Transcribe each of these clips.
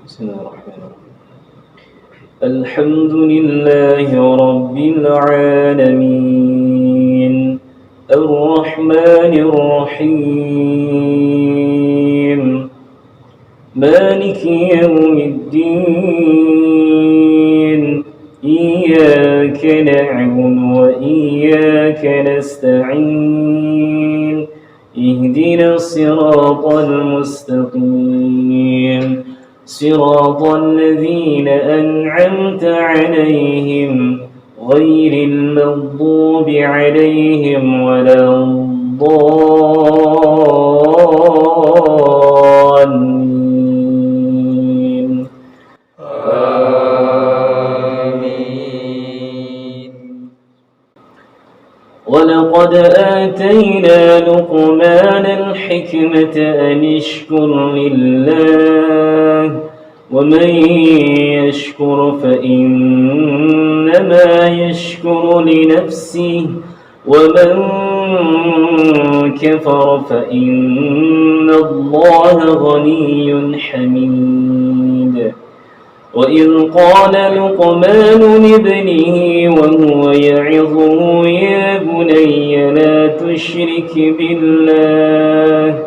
بسم الله الرحمن الرحيم. الحمد لله رب العالمين الرحمن الرحيم مالك يوم الدين إياك نعبد وإياك نستعين اهدنا الصراط المستقيم صراط الذين أنعمت عليهم غير المغضوب عليهم ولا الضالين آمين. ولقد آتينا لقمان الحكمة أن اشكر لله ومن يشكر فإنما يشكر لنفسه ومن كفر فإن الله غني حميد. وإذ قال لقمان لابنه وهو يعظه يا بني لا تشرك بالله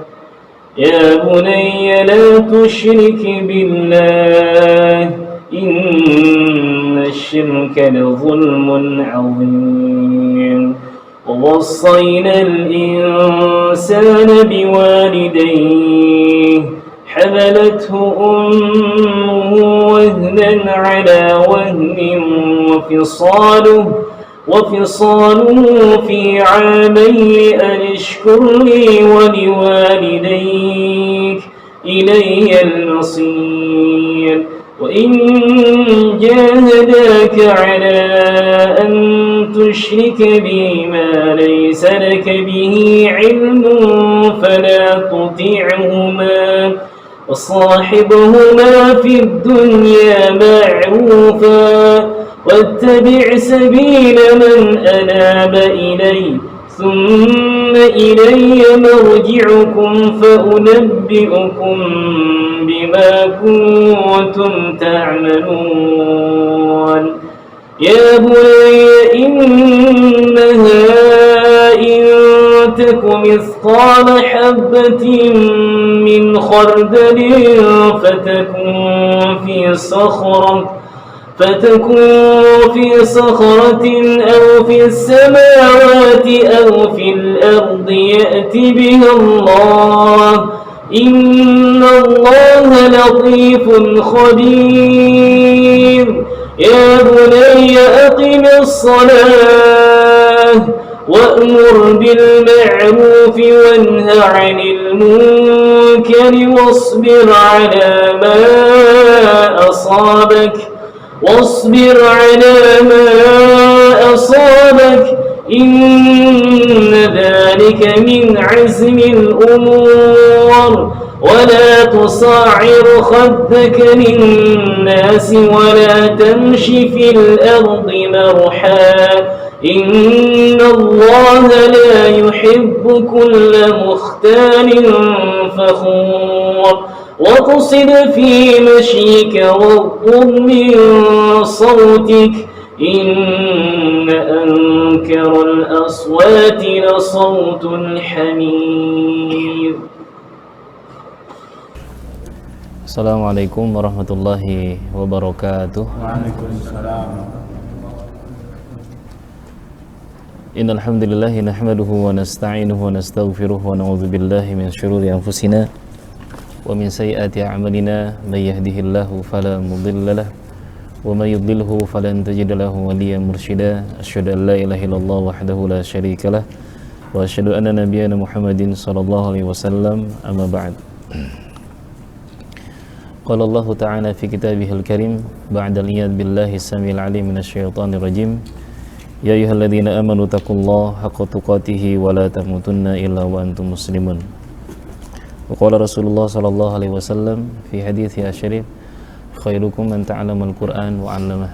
إن الشرك لظلم عظيم. ووصينا الإنسان بوالديه حملته أمه وهنا على وهن وفصاله في عامين أن اشكر لي ولوالديك إلي المصير. وإن جاهداك على أن تشرك بي ما ليس لك به علم فلا تطعهما وصاحبهما في الدنيا معروفا واتبع سبيل من أناب إلي ثم إلي مرجعكم فأنبئكم بما كنتم تعملون. يا بني إنها إن تك مثقال حبة من خردل فتكون في صخرة أو في السماوات أو في الأرض يأت بها الله إن الله لطيف خبير. يا بني أقم الصلاة وأمر بالمعروف وانه عن المنكر واصبر على ما أصابك إن ذلك من عزم الأمور. ولا تصعر خدك للناس ولا تمش في الأرض مرحا إن الله لا يحب كل مختال فخور. واقصد في مشيك واغضض من صوتك إن أنكر الأصوات لصوت الحمير. Assalamualaikum warahmatullahi wabarakatuh. Waalaikumsalam. Innal hamdalillah nahmaduhu wa nasta'inuhu wa nastaghfiruh wa na'udzu billahi min shururi anfusina wa min sayyiati a'malina may yahdihillahu fala mudilla lahu wa may yudlilhu falan tajida lahu waliyyan mursyida. Asyhadu an la ilaha illallah wahdahu la syarika lah wa asyhadu anna nabiyyana Muhammadin sallallahu alaihi wasallam. Amma ba'd. Qala Allah Ta'ala fi kitabihil karim ba'da al-iyad billahi as-sami'il 'alim minasyaitonir rajim. Ya ayyuhalladzina amanu taqullaha haqqa tuqatih wa la tamutunna illa wa antum muslimun. Wa qala Rasulullah sallallahu alaihi wasallam fi hadithi asy-syarif khairukum man ta'allama al-Qur'an wa 'allamah.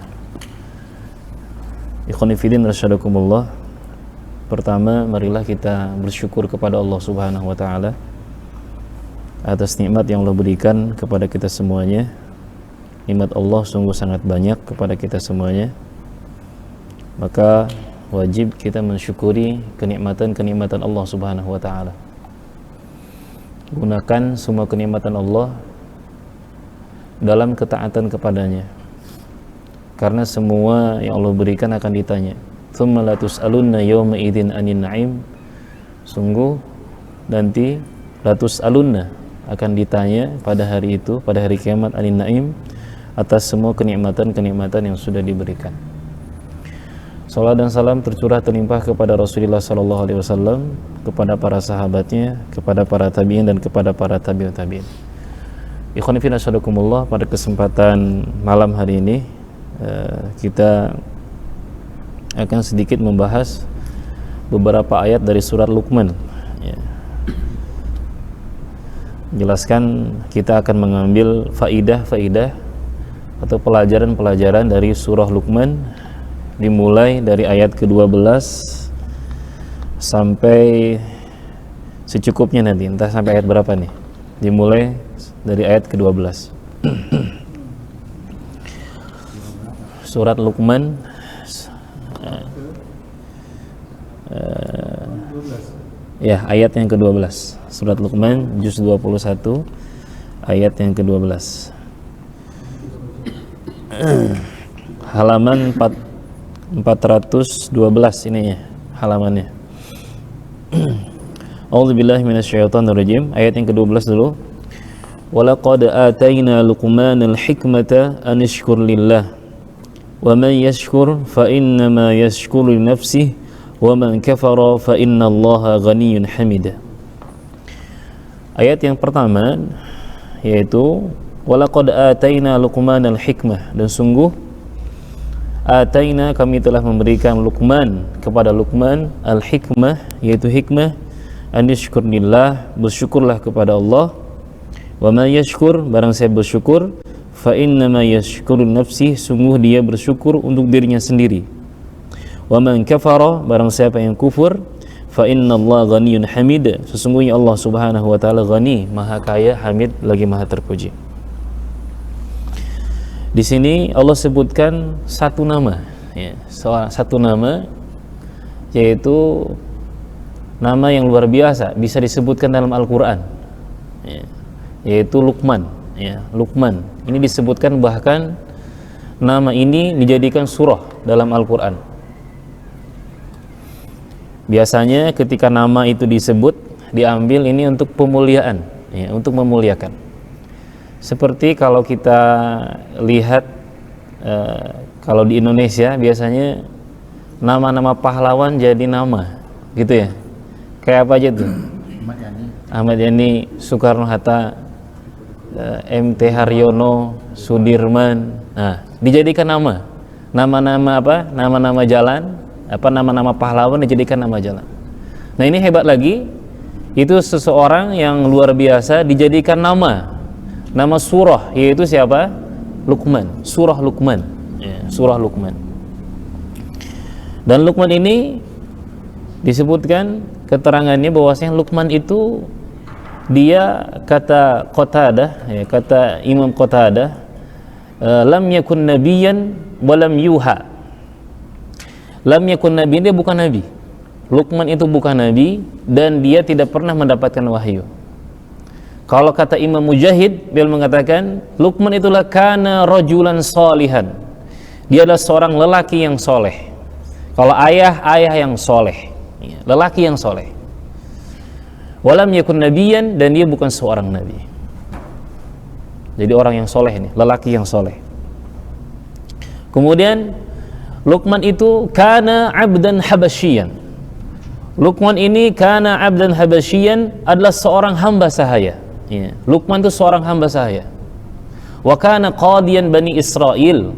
Ikhwani fillah rasyadakumullah. Pertama, marilah kita bersyukur kepada Allah Subhanahu wa taala atas nikmat yang Allah berikan kepada kita semuanya, nikmat Allah sungguh sangat banyak kepada kita semuanya. Maka wajib kita mensyukuri kenikmatan-kenikmatan Allah Subhanahu wa taala. Gunakan semua kenikmatan Allah dalam ketaatan kepadanya. Karena semua yang Allah berikan akan ditanya. Tsumma la tus'alunna yawma idzin 'anin na'im. Sungguh nanti la tus'alunna akan ditanya pada hari itu, pada hari kiamat, 'anin na'im, atas semua kenikmatan-kenikmatan yang sudah diberikan. Salat dan salam tercurah terlimpah kepada Rasulullah sallallahu alaihi wasallam, kepada para sahabatnya, kepada para tabi'in dan kepada para tabi'ut tabi'in. Ikhwan fillah asyhadakumullah, pada kesempatan malam hari ini kita akan sedikit membahas beberapa ayat dari surat Luqman. Jelaskan kita akan mengambil faidah-faidah atau pelajaran-pelajaran dari surah Luqman, dimulai dari ayat ke-12 sampai secukupnya nanti, entah sampai ayat berapa nih. Dimulai dari ayat ke-12. Surat Luqman ya, ayat yang ke-12. Surat Luqman juz 21 ayat yang ke-12. Halaman 412 ininya halamannya. A'udzubillahi minasyaitonirrajim. Ayat yang ke-12 dulu. Walaqad atayna Luqmanal hikmata an yashkur lillah wa man yashkur fa innama yashkuru li nafsihi wa man kafara fa innallaha ghaniyyun hamid. Ayat yang pertama yaitu walaqad atayna Luqmanal hikmah, dan sungguh ataina kami telah memberikan Luqman, kepada Luqman al-hikmah, yaitu hikmah, an yashkurillah, bersyukurlah kepada Allah, wa man yashkur, barang siapa bersyukur, fa innama yashkuru nafsih, sungguh dia bersyukur untuk dirinya sendiri, wa man kafara, barang siapa yang kufur, fa innallaha ghaniyyun hamid, sesungguhnya Allah Subhanahu wa taala ghani, maha kaya, hamid, lagi maha terpuji. Di sini Allah sebutkan satu nama, ya, satu nama, yaitu nama yang luar biasa, bisa disebutkan dalam Al-Quran, ya, yaitu Luqman. Ya, Luqman ini disebutkan, bahkan nama ini dijadikan surah dalam Al-Quran. Biasanya ketika nama itu disebut, diambil ini untuk pemuliaan, ya, untuk memuliakan. Seperti kalau kita lihat kalau di Indonesia biasanya nama-nama pahlawan jadi nama, gitu ya. Kayak apa aja tuh? Ahmad Yani, Soekarno-Hatta, MT Haryono, Sudirman. Nah, dijadikan nama. Nama-nama apa? Nama-nama jalan, apa nama-nama pahlawan dijadikan nama jalan. Nah, ini hebat lagi. Itu seseorang yang luar biasa dijadikan nama surah, yaitu siapa? Luqman, surah Luqman, ya, surah Luqman. Dan Luqman ini disebutkan keterangannya bahwasanya Luqman itu, dia kata Qatadah, ya, kata Imam Qatadah, lam yakun nabiyyan wa lam yuha. Lam yakun nabiyyan, dia bukan nabi. Luqman itu bukan nabi dan dia tidak pernah mendapatkan wahyu. Kalau kata Imam Mujahid, beliau mengatakan Luqman itulah kana rajulan salihan, dia adalah seorang lelaki yang soleh. Kalau ayah yang soleh, lelaki yang soleh. Walam yakun nabiyan, dan dia bukan seorang nabi. Jadi orang yang soleh ini, lelaki yang soleh. Kemudian Luqman itu kana abdan habasyian. Luqman ini kana abdan habasyian, adalah seorang hamba sahaya. Ya. Luqman itu seorang hamba sahaya. Wa kana qadiyan Bani Israil,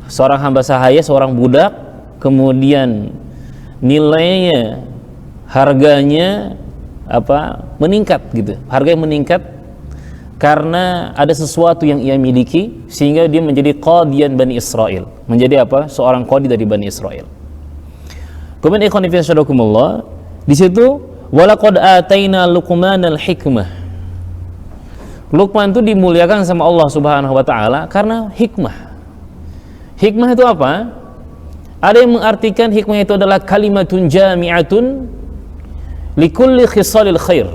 seorang hamba sahaya, seorang budak. Kemudian nilainya, harganya meningkat gitu. Harganya meningkat karena ada sesuatu yang ia miliki, sehingga dia menjadi qadiyan Bani Israil, menjadi seorang qadi dari Bani Israil. Kemudian ikhwan fillah syadakumullah, di situ walaqad ataina Luqmanal hikmah. Luqman itu dimuliakan sama Allah Subhanahu wa taala karena hikmah. Hikmah itu apa? Ada yang mengartikan hikmah itu adalah kalimatun jami'atun likulli khisalil khair,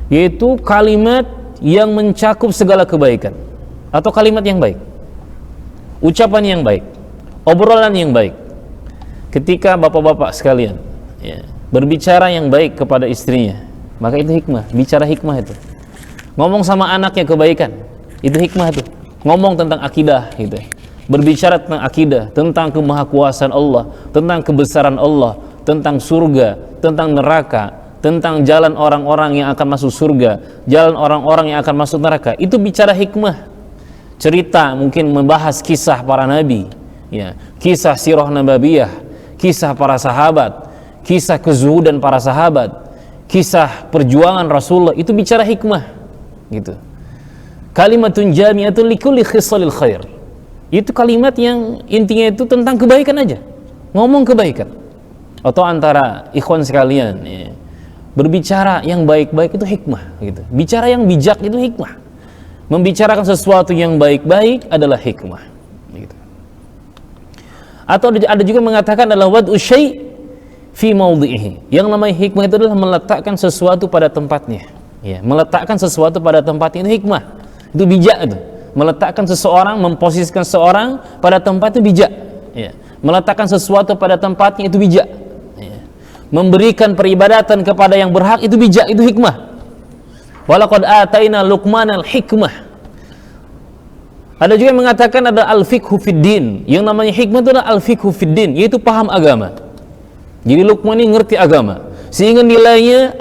yaitu kalimat yang mencakup segala kebaikan atau kalimat yang baik, ucapan yang baik, obrolan yang baik. Ketika bapak-bapak sekalian berbicara yang baik kepada istrinya, maka itu hikmah. Bicara hikmah itu ngomong sama anaknya kebaikan, itu hikmah itu. Ngomong tentang akidah gitu, berbicara tentang akidah, tentang kemahakuasaan Allah, tentang kebesaran Allah, tentang surga, tentang neraka, tentang jalan orang-orang yang akan masuk surga, jalan orang-orang yang akan masuk neraka. Itu bicara hikmah. Cerita, mungkin membahas kisah para nabi, kisah sirah nabawiyah, kisah para sahabat, kisah kezuhudan para sahabat, kisah perjuangan Rasulullah. Itu bicara hikmah gitu. Kalimatun jami'atun likulli khisalil khair, itu kalimat yang intinya itu tentang kebaikan aja, ngomong kebaikan. Atau antara ikhwan sekalian berbicara yang baik-baik itu hikmah gitu. Bicara yang bijak itu hikmah. Membicarakan sesuatu yang baik-baik adalah hikmah gitu. Atau ada juga mengatakan adalah wad'u syai' fi maudhi'ihi. Yang namanya hikmah itu adalah meletakkan sesuatu pada tempatnya. Meletakkan sesuatu pada tempatnya itu hikmah. Itu bijak itu. Meletakkan seseorang, memposisikan seseorang pada tempat itu bijak. Meletakkan sesuatu pada tempatnya itu bijak. Memberikan peribadatan kepada yang berhak itu bijak, itu hikmah. Walaqad ataina Luqmanal hikmah. Ada juga yang mengatakan ada al-fiqhu fid din. Yang namanya hikmah itu adalah al-fiqhu fid din, yaitu paham agama. Jadi Luqman ini ngerti agama, sehingga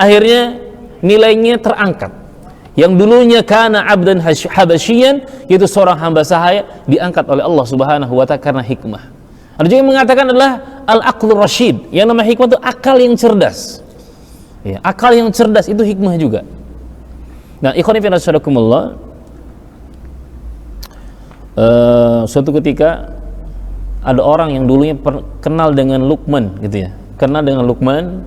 akhirnya nilainya terangkat. Yang dulunya kana abdan habasyian, yaitu seorang hamba sahaya, diangkat oleh Allah Subhanahu wa ta'ala karena hikmah. Ada juga yang mengatakan adalah al-aqlur rasyid. Yang namanya hikmah itu akal yang cerdas. Akal yang cerdas itu hikmah juga. Nah, ikhwan fillah sadaqakumullah, suatu ketika ada orang yang dulunya kenal dengan Luqman gitu ya. Kenal dengan Luqman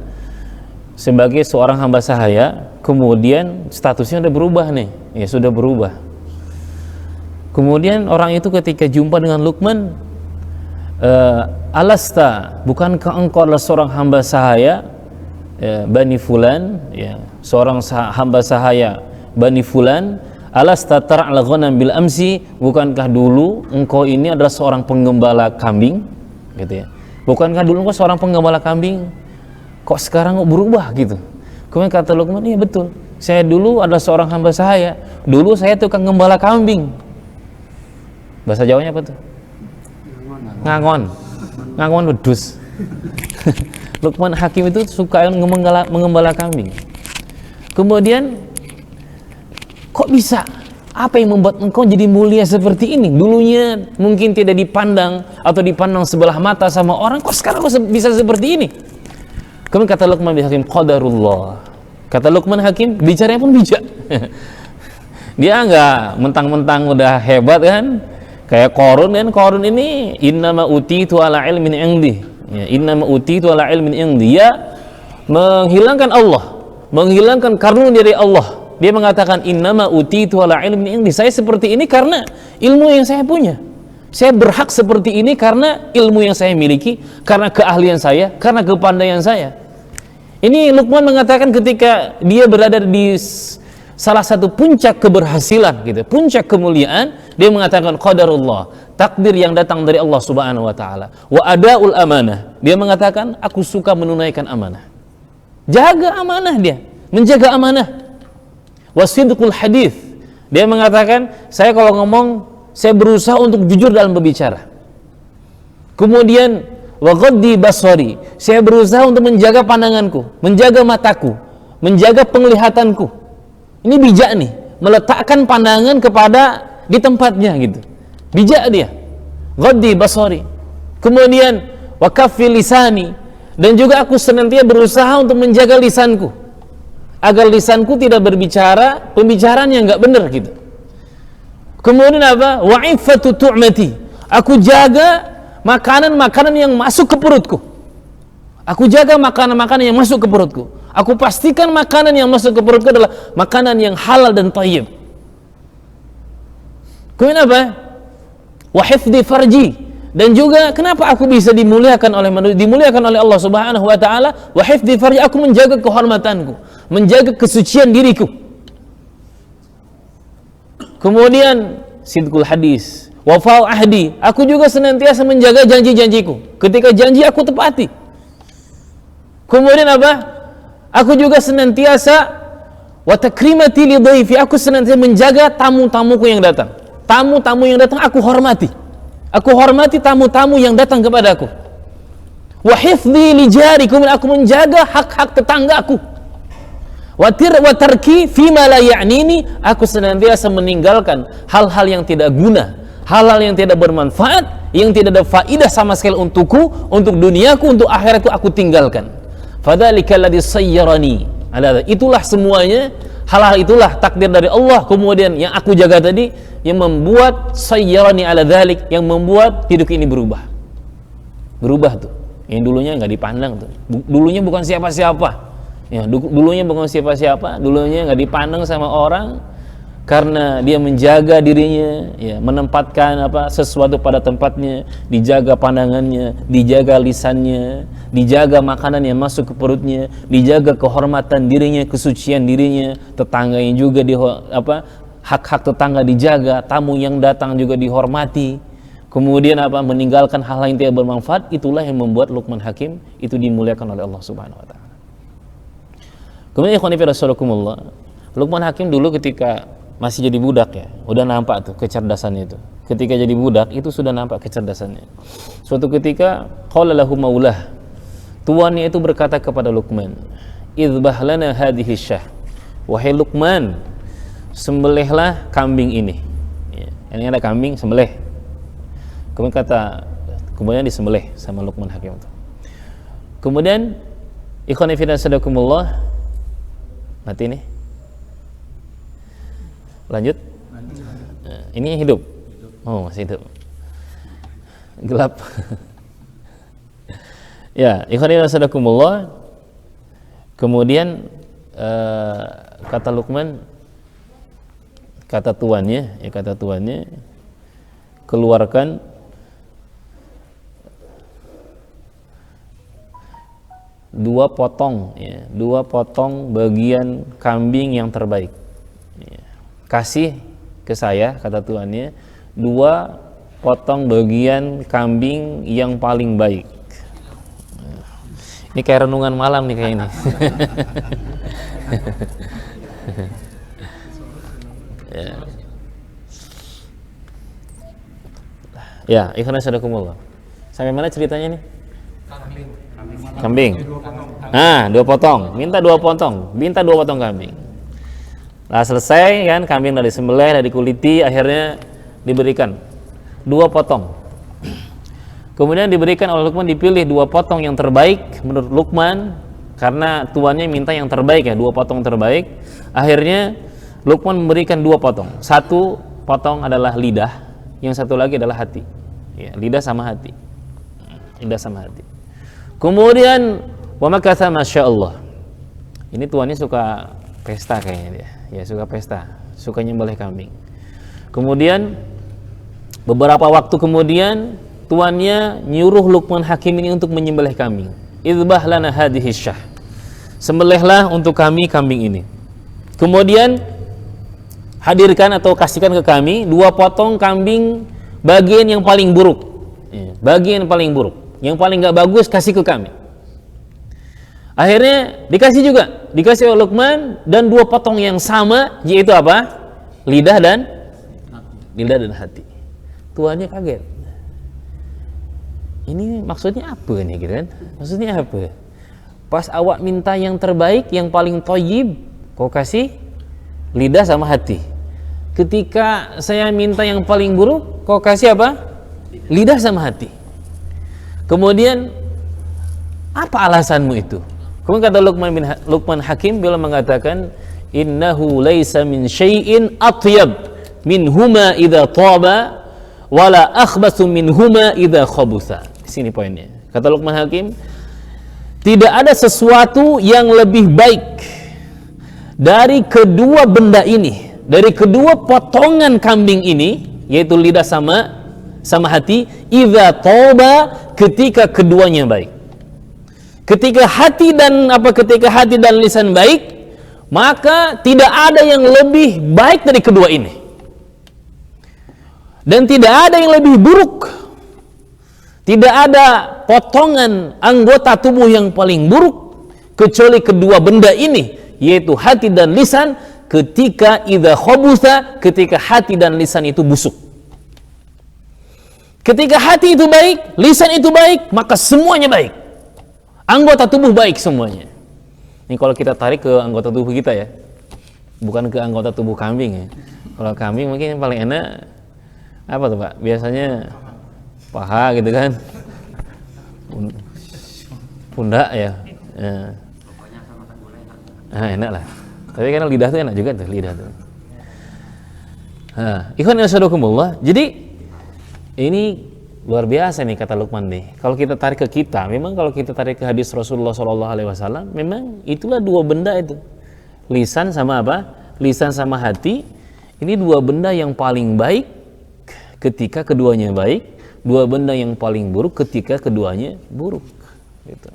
sebagai seorang hamba sahaya, kemudian statusnya sudah berubah nih, sudah berubah. Kemudian orang itu ketika jumpa dengan Luqman, alasta, bukankah engkau adalah seorang hamba sahaya Bani Fulan, seorang hamba sahaya Bani Fulan, alasta tar'al ghanam bil amsi, bukankah dulu engkau ini adalah seorang penggembala kambing gitu ya. Bukankah dulu engkau seorang penggembala kambing? Kok sekarang kok berubah gitu? Kemudian kata Luqman, iya betul, saya dulu adalah seorang hamba sahaya, dulu saya tukang gembala kambing. Bahasa Jawanya apa tuh? Ngangon wedus. Luqman Hakim itu suka mengembala kambing. Kemudian kok bisa? Apa yang membuat engkau jadi mulia seperti ini? Dulunya mungkin tidak dipandang atau dipandang sebelah mata sama orang, kok sekarang kok bisa seperti ini? Kemudian kata Luqman Hakim, qadarullah. Kata Luqman Hakim, bicaranya pun bijak. Dia enggak mentang-mentang udah hebat kan, kayak Qarun kan. Qarun ini innama utitu ala ilmin indi. Innama utitu ala ilmin indi. Dia menghilangkan Allah, menghilangkan karunia dari Allah. Dia mengatakan innama utitu ala ilmin indi. Saya seperti ini karena ilmu yang saya punya. Saya berhak seperti ini karena ilmu yang saya miliki, karena keahlian saya, karena kepandaian saya. Ini Luqman mengatakan ketika dia berada di salah satu puncak keberhasilan gitu, puncak kemuliaan, dia mengatakan qadarullah, takdir yang datang dari Allah Subhanahu wa taala. Wa adaul amanah. Dia mengatakan aku suka menunaikan amanah. Jaga amanah dia, menjaga amanah. Wasidqul hadis. Dia mengatakan, saya kalau ngomong, saya berusaha untuk jujur dalam berbicara. Kemudian wa ghaddi basari, saya berusaha untuk menjaga pandanganku, menjaga mataku, menjaga penglihatanku. Ini bijak nih, meletakkan pandangan kepada di tempatnya gitu. Bijak dia. Ghaddi basari. Kemudian wa kaffi lisani, dan juga aku senantiasa berusaha untuk menjaga lisanku, agar lisanku tidak berbicara pembicaraan yang enggak benar gitu. Kemudian apa? Wa iffatu tu'mati, aku jaga makanan-makanan yang masuk ke perutku. Aku jaga makanan-makanan yang masuk ke perutku. Aku pastikan makanan yang masuk ke perutku adalah makanan yang halal dan thayyib. Kemudian apa? Wa hifdzi farji, dan juga kenapa aku bisa dimuliakan oleh manusia, dimuliakan oleh Allah Subhanahu wa taala? Wa hifdzi farji, aku menjaga kehormatanku, menjaga kesucian diriku. Kemudian sidqul hadis, wafa'u ahdi, aku juga senantiasa menjaga janji-janjiku. Ketika janji aku tepati. Kemudian apa? Aku juga senantiasa wa takrimati li dhaifi, aku senantiasa menjaga tamu-tamuku yang datang. Tamu-tamu yang datang aku hormati. Aku hormati tamu-tamu yang datang kepadaku. Wa hifdzi li jari, kemudian aku menjaga hak-hak tetanggaku. Wa tarki fima la ya'nini, aku senantiasa meninggalkan hal-hal yang tidak guna, hal-hal yang tidak bermanfaat, yang tidak ada faidah sama sekali untukku, untuk duniaku, untuk akhiratku, aku tinggalkan. Fadzalika alladzi sayyarani ala, itulah semuanya, hal-hal itulah takdir dari Allah, kemudian yang aku jaga tadi, yang membuat sayyarani ala dzalik, yang membuat hidup ini berubah tuh. Yang dulunya nggak dipandang tuh, dulunya bukan siapa-siapa. Ya, dulunya bukan siapa-siapa, dulunya nggak dipandang sama orang karena dia menjaga dirinya, ya, menempatkan sesuatu pada tempatnya, dijaga pandangannya, dijaga lisannya, dijaga makanan yang masuk ke perutnya, dijaga kehormatan dirinya, kesucian dirinya, tetangganya juga hak-hak tetangga dijaga, tamu yang datang juga dihormati. Kemudian meninggalkan hal yang tidak bermanfaat. Itulah yang membuat Luqman Hakim itu dimuliakan oleh Allah Subhanahu wa taala. Kemudian ikhwan fillah rahimakumullah, Luqman Hakim dulu ketika masih jadi budak, ya, udah nampak tuh kecerdasannya itu. Ketika jadi budak itu sudah nampak kecerdasannya. Suatu ketika qala lahu maulah, tuannya itu berkata kepada Luqman, "Idhbah lana hadhihi syah." Wahai Luqman, sembelihlah kambing ini. Ya, ini ada kambing, sembelih. Kemudian disembelih sama Luqman Hakim itu. Kemudian ikhwan fillah rahimakumullah, mati nih. Lanjut. Nah, ini yang hidup. Oh, masih hidup. Gelap. Ya, ikhwan fillah. Kemudian kata Luqman, kata tuannya, keluarkan dua potong bagian kambing yang terbaik. Kasih ke saya, kata tuannya, 2 potong bagian kambing yang paling baik. Ini kayak renungan malam nih kayak ini. Ya, ikhwan sadakumullah. Sampai mana ceritanya nih? Kambing. 2 potong. Minta 2 potong kambing. Nah, selesai kan, kambing dari sembelih, dari kuliti, akhirnya diberikan 2 potong. Kemudian diberikan oleh Luqman, dipilih 2 potong yang terbaik menurut Luqman, karena tuannya minta yang terbaik, ya, 2 potong terbaik. Akhirnya Luqman memberikan 2 potong. 1 potong adalah lidah, yang satu lagi adalah hati. Ya, lidah sama hati. Kemudian wa makatha masyaallah. Ini tuannya suka pesta kayaknya dia. Ya, suka pesta, suka nyembelih kambing. Kemudian beberapa waktu kemudian tuannya nyuruh Luqman Hakim ini untuk menyembelih kambing. Idhbah lana hadhihi syah. Sembelihlah untuk kami kambing ini. Kemudian hadirkan atau kasihkan ke kami 2 potong kambing bagian yang paling buruk. Bagian yang paling buruk. Yang paling gak bagus kasih ke kami. Akhirnya dikasih oleh Luqman, dan 2 potong yang sama, yaitu apa? Lidah dan hati. Tuannya kaget. Ini maksudnya apa nih, gitu kan? Maksudnya apa? Pas awak minta yang terbaik, yang paling thayyib, kau kasih lidah sama hati. Ketika saya minta yang paling buruk, kau kasih apa? Lidah sama hati. Kemudian apa alasanmu itu? Kemudian kata Luqman Hakim, beliau mengatakan, innahu laisa min syai'in atyab minhuma idza taba wala akhbathu minhuma idza khabutha. Di sini poinnya. Kata Luqman Hakim, tidak ada sesuatu yang lebih baik dari kedua benda ini, dari kedua potongan kambing ini, yaitu lidah sama hati, idza tauba, ketika keduanya baik. Ketika hati dan lisan baik, maka tidak ada yang lebih baik dari kedua ini. Dan tidak ada yang lebih buruk. Tidak ada potongan anggota tubuh yang paling buruk kecuali kedua benda ini, yaitu hati dan lisan, ketika idza khabutha, ketika hati dan lisan itu busuk. Ketika hati itu baik, lisan itu baik, maka semuanya baik. Anggota tubuh baik semuanya. Ini kalau kita tarik ke anggota tubuh kita ya, bukan ke anggota tubuh kambing ya. Kalau kambing mungkin yang paling enak apa tuh Pak? Biasanya paha gitu kan, pundak ya. Nah, enak lah. Tapi kan lidah tuh enak juga tuh, lidah tuh. Nah, ikhwan fillah. Jadi ini luar biasa nih kata Luqman nih. Kalau kita tarik ke kita, memang kalau kita tarik ke hadis Rasulullah SAW, memang itulah dua benda itu. Lisan sama apa? Lisan sama hati. Ini dua benda yang paling baik ketika keduanya baik. Dua benda yang paling buruk ketika keduanya buruk. Gitu.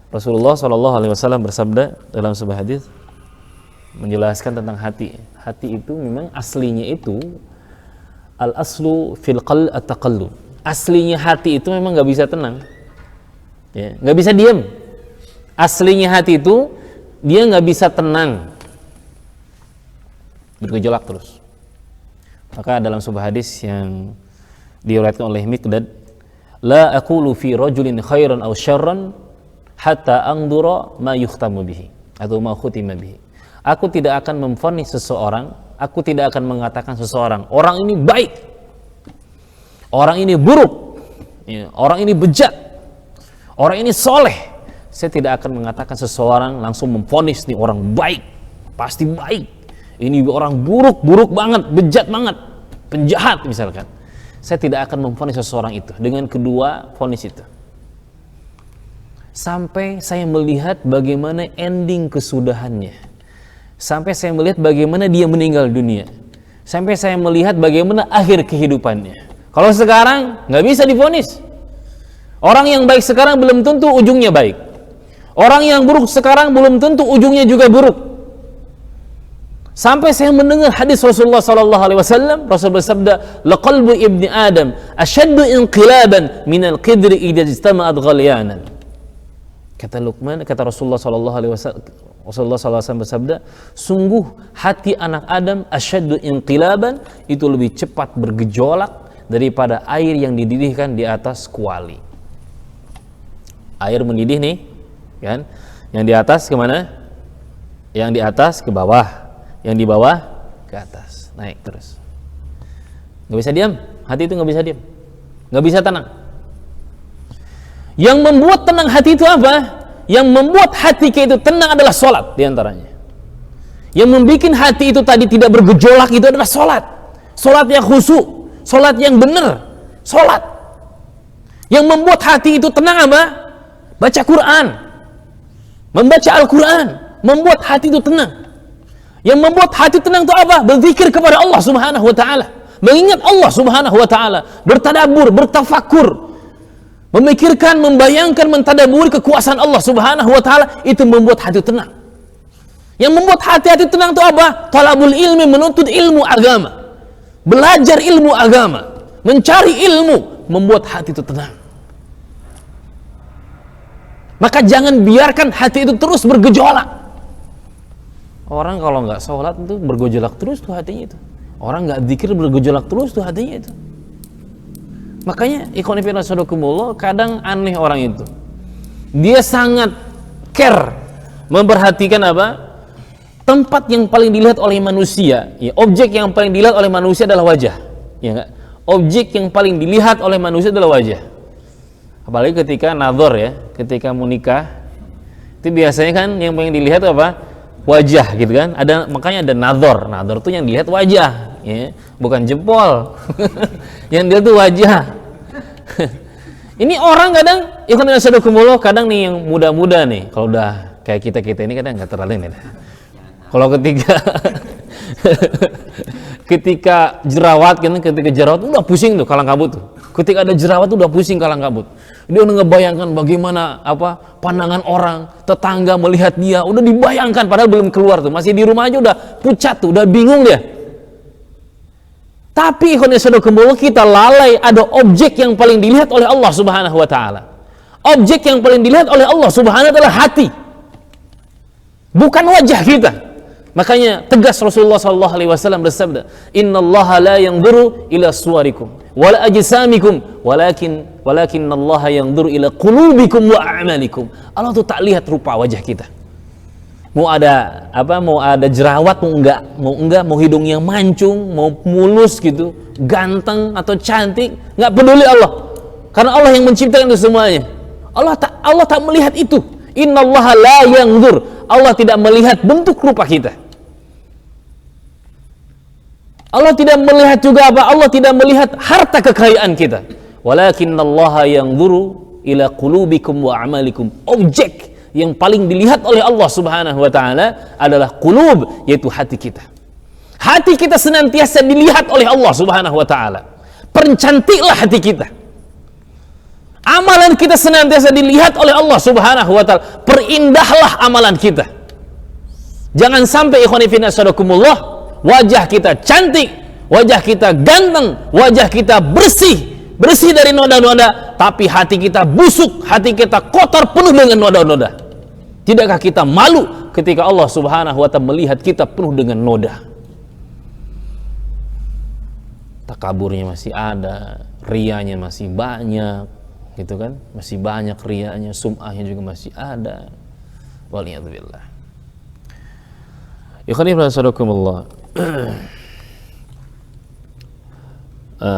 Rasulullah SAW bersabda dalam sebuah hadis menjelaskan tentang hati. Hati itu memang aslinya itu al-aslu fil qalb at-taqallub. Aslinya hati itu memang nggak bisa tenang, ya, nggak bisa diam. Aslinya hati itu dia nggak bisa tenang, bergejolak terus. Maka dalam sebuah hadis yang diriwayatkan oleh Miqdad, la aqulu fi rajulin khairan aw syarran hatta anzura ma yukhtamu bihi atau ma khutima bihi. Aku tidak akan memvonis seseorang, aku tidak akan mengatakan seseorang orang ini baik, orang ini buruk, ya, orang ini bejat, orang ini soleh. Saya tidak akan mengatakan seseorang langsung memvonis nih orang baik, pasti baik. Ini orang buruk, buruk banget, bejat banget, penjahat misalkan. Saya tidak akan memvonis seseorang itu dengan kedua vonis itu. Sampai saya melihat bagaimana ending kesudahannya. Sampai saya melihat bagaimana dia meninggal dunia. Sampai saya melihat bagaimana akhir kehidupannya. Kalau sekarang nggak bisa divonis. Orang yang baik sekarang belum tentu ujungnya baik. Orang yang buruk sekarang belum tentu ujungnya juga buruk. Sampai saya mendengar hadis Rasulullah SAW. Rasul bersabda, "Laqalbu ibni Adam ashaddu inqilaban minal qidri idza ijtama'at ghalyanan." Kata Luqman, kata Rasulullah SAW bersabda, sungguh hati anak Adam asyaddu inqilaban, itu lebih cepat bergejolak daripada air yang dididihkan di atas kuali. Air mendidih nih, kan? Yang di atas kemana? Yang di atas ke bawah, yang di bawah ke atas, naik terus. Nggak bisa diam, hati itu nggak bisa diam, nggak bisa tenang. Yang membuat tenang hati itu apa? Yang membuat hati kita itu tenang adalah sholat diantaranya. Yang membuat hati itu tadi tidak bergejolak itu adalah sholat. Sholat yang khusyuk, sholat yang benar, sholat. Yang membuat hati itu tenang apa? Baca Quran, membaca Al-Quran, membuat hati itu tenang. Yang membuat hati tenang itu apa? Berzikir kepada Allah Subhanahu Wa Taala, mengingat Allah Subhanahu Wa Taala, bertadabbur, bertafakur, memikirkan, membayangkan, mentadaburi kekuasaan Allah Subhanahu Wa Taala, itu membuat hati tenang. Yang membuat hati-hati tenang itu apa? Talabul ilmi, menuntut ilmu agama, belajar ilmu agama, mencari ilmu, membuat hati itu tenang. Maka jangan biarkan hati itu terus bergejolak. Orang kalau nggak sholat itu bergejolak terus tuh hatinya itu. Orang nggak zikir bergejolak terus tuh hatinya itu. Makanya ikhwan fillah sadaqumullah, kadang aneh orang itu. Dia sangat care, memperhatikan apa? Tempat yang paling dilihat oleh manusia, ya, objek yang paling dilihat oleh manusia adalah wajah. Ya enggak? Objek yang paling dilihat oleh manusia adalah wajah. Apalagi ketika nazar ya, ketika mau nikah, itu biasanya kan yang paling dilihat apa? Wajah gitu kan. Makanya ada nazar. Nazar itu yang dilihat wajah, ya, bukan jempol. Yang dia tuh wajah. Ini orang kadang, kadang nih yang muda-muda nih, kalau udah kayak kita ini kadang nggak terlalu nih. Kalau ketika Ketika jerawat udah pusing tuh kalang kabut tuh. Ketika ada jerawat tuh udah pusing kalang kabut. Dia udah ngebayangkan bagaimana pandangan orang, tetangga melihat dia, udah dibayangkan padahal belum keluar tuh, masih di rumah aja udah pucat tuh, udah bingung dia. Tapi kita lalai, ada objek yang paling dilihat oleh Allah Subhanahu wa taala. Objek yang paling dilihat oleh Allah Subhanahu wa taala hati. Bukan wajah kita. Makanya tegas Rasulullah sallallahu alaihi wasallam bersabda, "Innallaha la yanzuru ila suwarikum wala ajsamikum, walakinnallaha yanzuru ila qulubikum wa a'malikum." Allah tuh tak lihat rupa wajah kita. Mau ada jerawat, mau enggak, mau hidung yang mancung, mau mulus gitu, ganteng atau cantik, enggak peduli Allah. Karena Allah yang menciptakan itu semuanya. Allah tak melihat itu. Innallaha la yanzur. Allah tidak melihat bentuk rupa kita. Allah tidak melihat juga Allah tidak melihat harta kekayaan kita. Walakinnallaha yanzuru ila qulubikum wa a'malikum. Objek yang paling dilihat oleh Allah Subhanahu wa taala adalah qulub, yaitu hati kita. Hati kita senantiasa dilihat oleh Allah Subhanahu wa taala. Percantiklah hati kita. Amalan kita senantiasa dilihat oleh Allah Subhanahu wa taala. Perindahlah amalan kita. Jangan sampai ikhwan fillah sadakumullah, wajah kita cantik, wajah kita ganteng, wajah kita bersih dari noda-noda, tapi hati kita busuk, hati kita kotor penuh dengan noda-noda. Tidakkah kita malu ketika Allah Subhanahu wa taala melihat kita penuh dengan noda? Takaburnya masih ada, riyanya masih banyak, gitu kan? Masih banyak riyanya, sum'ahnya juga masih ada. Waliyadzubillah. Ikhwani fillah.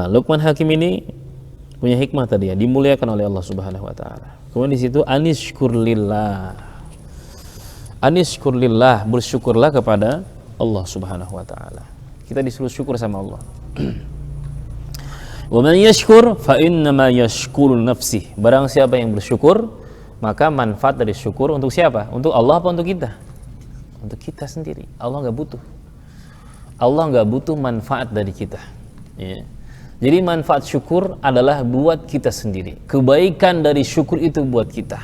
Luqman Hakim ini punya hikmah tadi ya, dimuliakan oleh Allah Subhanahu wa taala. Kemudian di situ anishkur lillah, bersyukurlah kepada Allah Subhanahu wa taala. Kita disuruh syukur sama Allah. Wa man yashkur fa innama yashkuru nafsih. Barang siapa yang bersyukur, maka manfaat dari syukur untuk siapa? Untuk Allah apa untuk kita? Untuk kita sendiri. Allah nggak butuh manfaat dari kita. Ya. Jadi manfaat syukur adalah buat kita sendiri. Kebaikan dari syukur itu buat kita.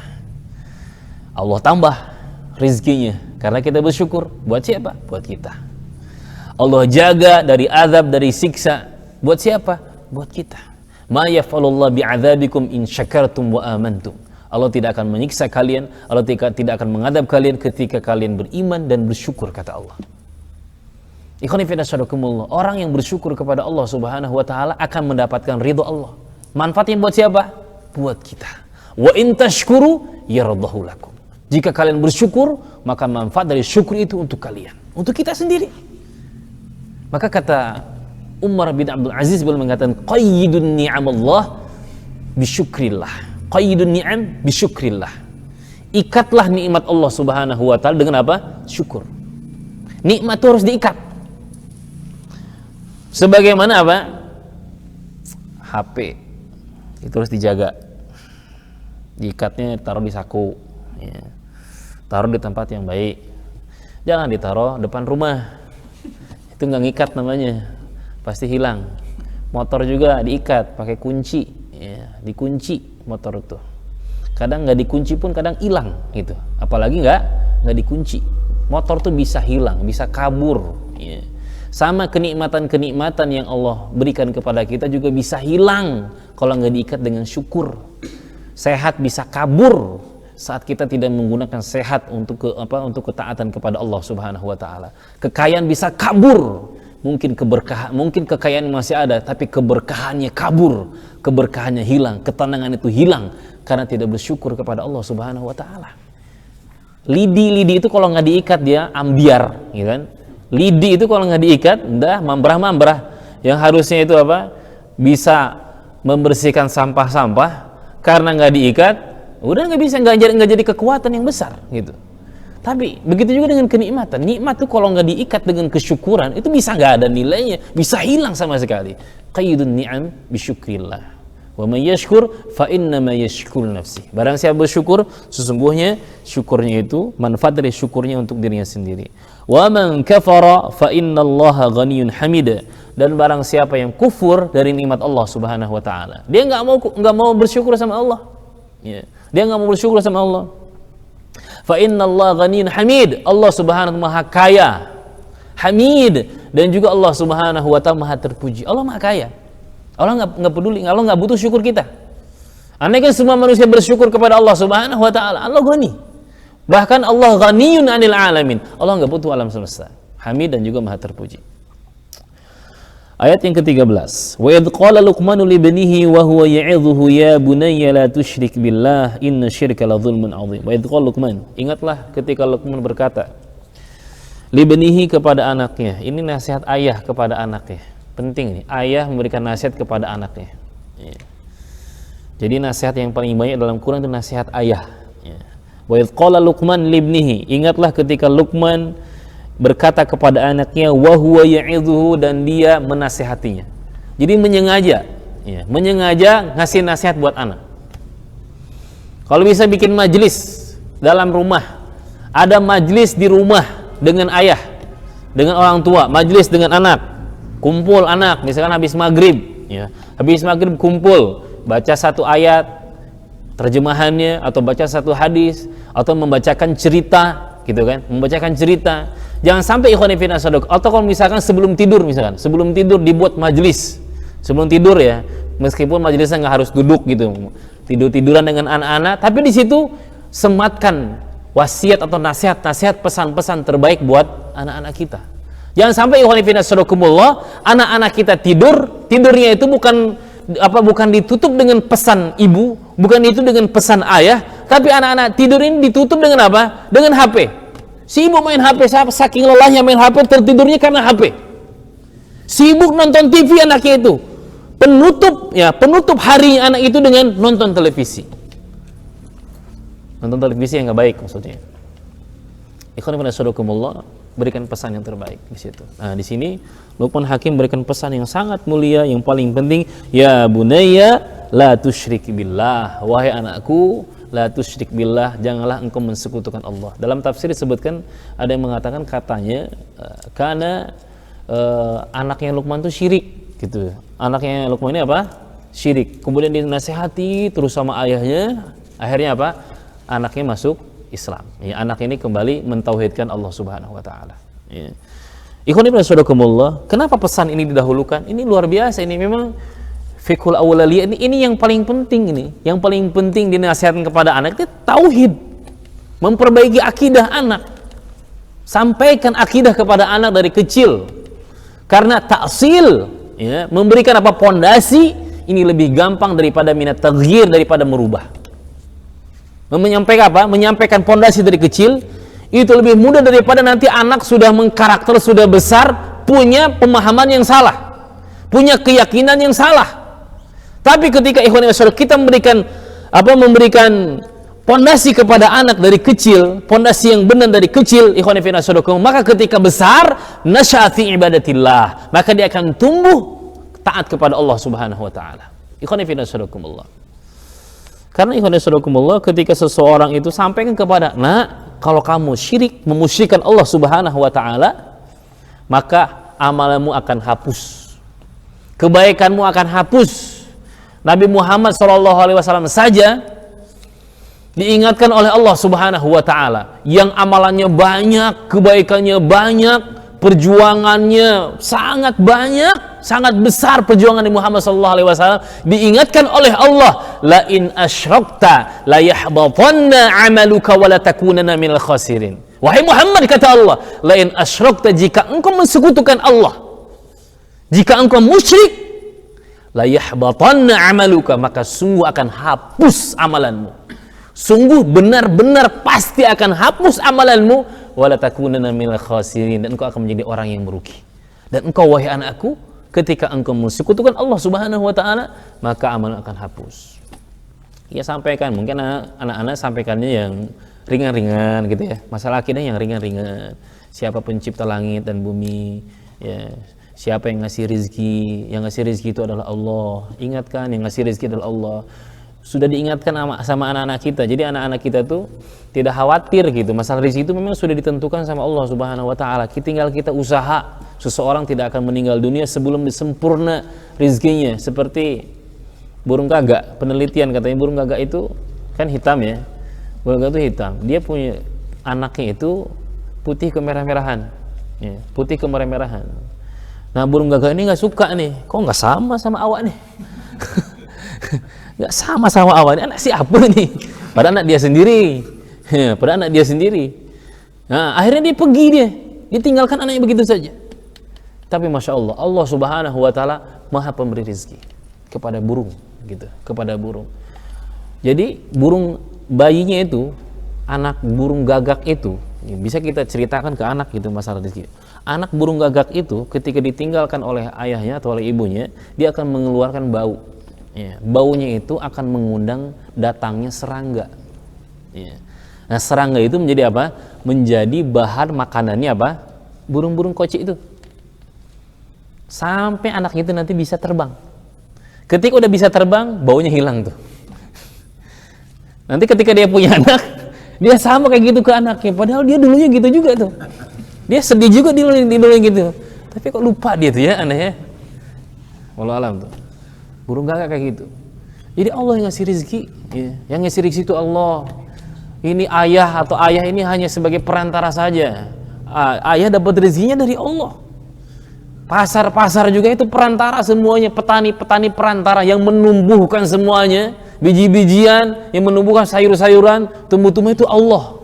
Allah tambah rizkinya karena kita bersyukur. Buat siapa? Buat kita. Allah jaga dari azab, dari siksa. Buat siapa? Buat kita. Ma yaf'alullah bi'adzabikum in syakartum wa amantum. Allah tidak akan menyiksa kalian, Allah tidak akan mengadab kalian ketika kalian beriman dan bersyukur, kata Allah. Ikhwani fillah syadakumullah, orang yang bersyukur kepada Allah Subhanahu wa taala akan mendapatkan ridho Allah. Manfaatnya buat siapa? Buat kita. Wa in tashkuru yardahu lakum. Jika kalian bersyukur, maka manfaat dari syukur itu untuk kalian, untuk kita sendiri. Maka kata Umar bin Abdul Aziz beliau mengatakan, qayyidun ni'amallah bisyukrillah. Qayyidun ni'am bisyukrillah. Ikatlah nikmat Allah Subhanahu wa taala dengan apa? Syukur. Nikmat itu harus diikat. Sebagaimana apa? HP itu harus dijaga. Diikatnya taruh di saku, ya. Taruh di tempat yang baik. Jangan ditaruh depan rumah. Itu nggak ngikat namanya. Pasti hilang. Motor juga diikat pakai kunci, ya, dikunci motor itu. Kadang nggak dikunci pun kadang hilang gitu. Apalagi nggak dikunci, motor tuh bisa hilang, bisa kabur. Ya. Sama kenikmatan-kenikmatan yang Allah berikan kepada kita juga bisa hilang kalau nggak diikat dengan syukur. Sehat bisa kabur saat kita tidak menggunakan sehat untuk ketaatan kepada Allah Subhanahu wa taala. Kekayaan bisa kabur. Mungkin kekayaan masih ada, tapi keberkahannya kabur, keberkahannya hilang, ketenangan itu hilang karena tidak bersyukur kepada Allah Subhanahu wa taala. Lidi itu kalau nggak diikat dia ambiar, gitu kan? Lidi itu kalau nggak diikat, udah mambrah. Yang harusnya itu apa? Bisa membersihkan sampah-sampah, karena nggak diikat, udah nggak jadi kekuatan yang besar, gitu. Tapi begitu juga dengan kenikmatan. Nikmat itu kalau nggak diikat dengan kesyukuran, itu bisa nggak ada nilainya, bisa hilang sama sekali. Qayyidun ni'am bisyukrillah. Wa may yashkur fa innama yashkur nafsi. Barang siapa bersyukur, sesungguhnya syukurnya itu, manfaat dari syukurnya untuk dirinya sendiri. Wa man kafara fa innallaha ghaniyyun hamid. Dan barang siapa yang kufur dari nikmat Allah Subhanahu wa taala, dia enggak mau bersyukur sama Allah. Ya. Dia enggak mau bersyukur sama Allah. Fa innallaha ghaniyyun hamid. Allah Subhanahu Maha Kaya, Hamid, dan juga Allah Subhanahu wa taala Maha terpuji. Allah Maha Kaya. Allah enggak peduli, Allah enggak butuh syukur kita. Andai kan semua manusia bersyukur kepada Allah Subhanahu wa taala, Allah ghani. Bahkan Allah ghaniyun 'anil 'alamin. Allah enggak butuh alam semesta. Hamid dan juga Maha terpuji. Ayat yang ke-13. Wa idh qala Luqmanu li ibnihi wa huwa ya'idhuhu ya bunayya la tusyrik billah inna syirka la dzulmun 'adzim. Wa idh qala Luqman, ingatlah ketika Luqman berkata li ibnihi kepada anaknya. Ini nasihat ayah kepada anaknya. Penting ini, ayah memberikan nasihat kepada anaknya. Ya. Jadi nasihat yang paling banyak dalam Quran itu nasihat ayah. Ya. Wa idh qala Luqman li ibnihi, ingatlah ketika Luqman berkata kepada anaknya wa huwa ya'idhuhu, dan dia menasihatinya. Jadi menyengaja, ya, menyengaja ngasih nasihat buat anak. Kalau bisa bikin majelis dalam rumah, ada majelis di rumah dengan ayah, dengan orang tua, majelis dengan anak, kumpul anak, misalkan habis maghrib, ya, habis maghrib kumpul, baca satu ayat terjemahannya, atau baca satu hadis, atau membacakan cerita, gitu kan, membacakan cerita. Jangan sampai ikhwan fillah sadaq, atau kalau misalkan sebelum tidur, misalkan sebelum tidur dibuat majelis sebelum tidur, ya, meskipun majelisnya nggak harus duduk gitu, tidur-tiduran dengan anak-anak, tapi di situ sematkan wasiat atau nasihat-nasihat, pesan-pesan terbaik buat anak-anak kita. Jangan sampai ikhwan fillah sadaqumullah, anak-anak kita tidurnya itu bukan ditutup dengan pesan ibu, bukan itu dengan pesan ayah, tapi anak-anak tidur ini ditutup dengan apa? Dengan HP. Si ibu main HP, saking lelahnya main HP, tertidurnya karena HP. Sibuk nonton TV anaknya itu. Penutup hari anak itu dengan nonton televisi. Nonton televisi yang nggak baik maksudnya. Ikhwan fillah sadaqumullah, berikan pesan yang terbaik di situ. Nah, di sini Luqman Hakim berikan pesan yang sangat mulia, yang paling penting, ya bunayya la tusyrik billah, wahai anakku, la tusyrik billah, janganlah engkau mensekutukan Allah. Dalam tafsir disebutkan, ada yang mengatakan katanya karena anaknya Luqman itu syirik gitu. Anaknya Luqman ini apa? Syirik. Kemudian dinasihati terus sama ayahnya, akhirnya apa? Anaknya masuk Islam. Ya, anak ini kembali mentauhidkan Allah Subhanahu wa taala. Ya. Ikhwan fillah sadaqumullah, kenapa pesan ini didahulukan? Ini luar biasa, ini memang fiqhul awlaliyah, ini yang paling penting, ini yang paling penting dinasihatkan kepada anak itu tauhid, memperbaiki akidah anak, sampaikan akidah kepada anak dari kecil, karena taksil, ya, memberikan apa, pondasi ini lebih gampang daripada minat taghyir, daripada merubah. Menyampaikan pondasi dari kecil itu lebih mudah daripada nanti anak sudah mengkarakter, sudah besar, punya pemahaman yang salah, punya keyakinan yang salah. Tapi ketika ikhwan fillah kita memberikan pondasi kepada anak dari kecil, pondasi yang benar dari kecil, ikhwan fillah sadaqakum, maka ketika besar nasya'a fi ibadatillah, maka dia akan tumbuh taat kepada Allah Subhanahu wa taala. Ikhwan fillah sadaqakumullah. Karena ikhwan fillah sadaqakumullah, ketika seseorang itu sampaikan kepada, "Nak, kalau kamu syirik, memusyrikan Allah Subhanahu wa taala, maka amalanmu akan hapus. Kebaikanmu akan hapus." Nabi Muhammad SAW saja diingatkan oleh Allah Subhanahu wa taala yang amalannya banyak, kebaikannya banyak, perjuangannya sangat banyak, sangat besar perjuangan Nabi Muhammad SAW, diingatkan oleh Allah, la in asyrakta la yahbatanna amaluka wa la takunanna minal khasirin. Wahai Muhammad, kata Allah, la in asyrakta, jika engkau mensekutukan Allah, jika engkau musyrik, la yahbatanna amaluka, maka sungguh akan hapus amalanmu, sungguh benar-benar pasti akan hapus amalanmu, wala takunanna minal khasirin, dan engkau akan menjadi orang yang merugi. Dan engkau, wahai anakku, ketika engkau mensekutukan Allah Subhanahu wa taala, maka amalan akan hapus. Ya, sampaikan, mungkin anak-anak sampaikannya yang ringan-ringan gitu ya, masalah akidah yang ringan-ringan. Siapa pencipta langit dan bumi, ya, siapa yang ngasih rezeki? Yang ngasih rezeki itu adalah Allah. Ingatkan, yang ngasih rezeki adalah Allah. sudah diingatkan sama anak-anak kita. Jadi anak-anak kita tuh tidak khawatir gitu. Masalah rezeki itu memang sudah ditentukan sama Allah Subhanahu wa taala. Tinggal kita usaha. Seseorang tidak akan meninggal dunia sebelum disempurna rezekinya. Seperti burung gagak, penelitian katanya burung gagak itu kan hitam ya. Burung gagak itu hitam. Dia punya anaknya itu putih kemerah-merahan. Ya, putih kemerah-merahan. Nah, burung gagak ini nggak suka nih. Kok nggak sama awak nih? Nggak sama awak nih. Anak siapa nih? Pada anak dia sendiri. Ya, pada anak dia sendiri. Nah, akhirnya dia pergi dia. Dia tinggalkan anaknya begitu saja. Tapi Masya Allah, Allah Subhanahu wa taala Maha pemberi rezeki kepada burung gitu, kepada burung. Jadi burung bayinya itu, anak burung gagak itu, bisa kita ceritakan ke anak gitu masalah rezeki. Anak burung gagak itu ketika ditinggalkan oleh ayahnya atau oleh ibunya, dia akan mengeluarkan bau. Ya, baunya itu akan mengundang datangnya serangga. Ya. Nah, serangga itu menjadi apa? Menjadi bahan makanannya apa? Burung-burung koci itu. Sampai anaknya itu nanti bisa terbang. Ketika udah bisa terbang, baunya hilang tuh. Nanti ketika dia punya anak, dia sama kayak gitu ke anaknya. Padahal dia dulunya gitu juga tuh. Dia sedih juga di dulunya gitu. Tapi kok lupa dia tuh ya anehnya. Wallahu alam tuh. Burung gagak kayak gitu. Jadi Allah yang ngasih rezeki, ya. Yang ngasih rezeki itu Allah. Ini ayah atau ayah ini hanya sebagai perantara saja. Ayah dapat rezekinya dari Allah. Pasar-pasar juga itu perantara semuanya, petani-petani perantara yang menumbuhkan semuanya, biji-bijian, yang menumbuhkan sayur-sayuran, tumbuh-tumbuh itu Allah.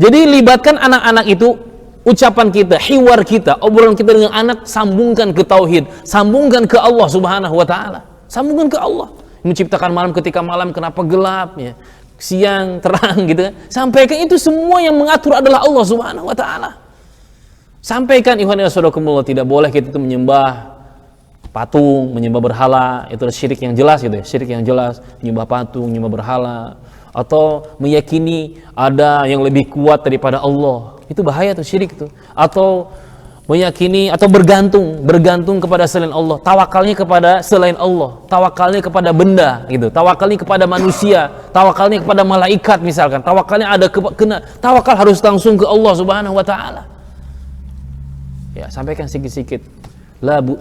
Jadi libatkan anak-anak itu, ucapan kita, hiwar kita, obrolan kita dengan anak, sambungkan ke tauhid, sambungkan ke Allah Subhanahu wa taala. Sambungkan ke Allah. Menciptakan malam ketika malam kenapa gelap ya, siang terang gitu kan. Sampaikan itu semua yang mengatur adalah Allah Subhanahu wa taala. Sampaikan ikhwan ya saudarakumullah, tidak boleh kita itu menyembah patung, menyembah berhala, itu syirik yang jelas gitu ya, syirik yang jelas, menyembah patung, menyembah berhala, atau meyakini ada yang lebih kuat daripada Allah. Itu bahaya tuh syirik itu. Atau meyakini atau bergantung kepada selain Allah, tawakalnya kepada selain Allah, tawakalnya kepada benda gitu, tawakalnya kepada manusia, tawakalnya kepada malaikat misalkan, tawakalnya ada tawakal harus langsung ke Allah Subhanahu wa taala. Ya, sampaikan sedikit-sedikit.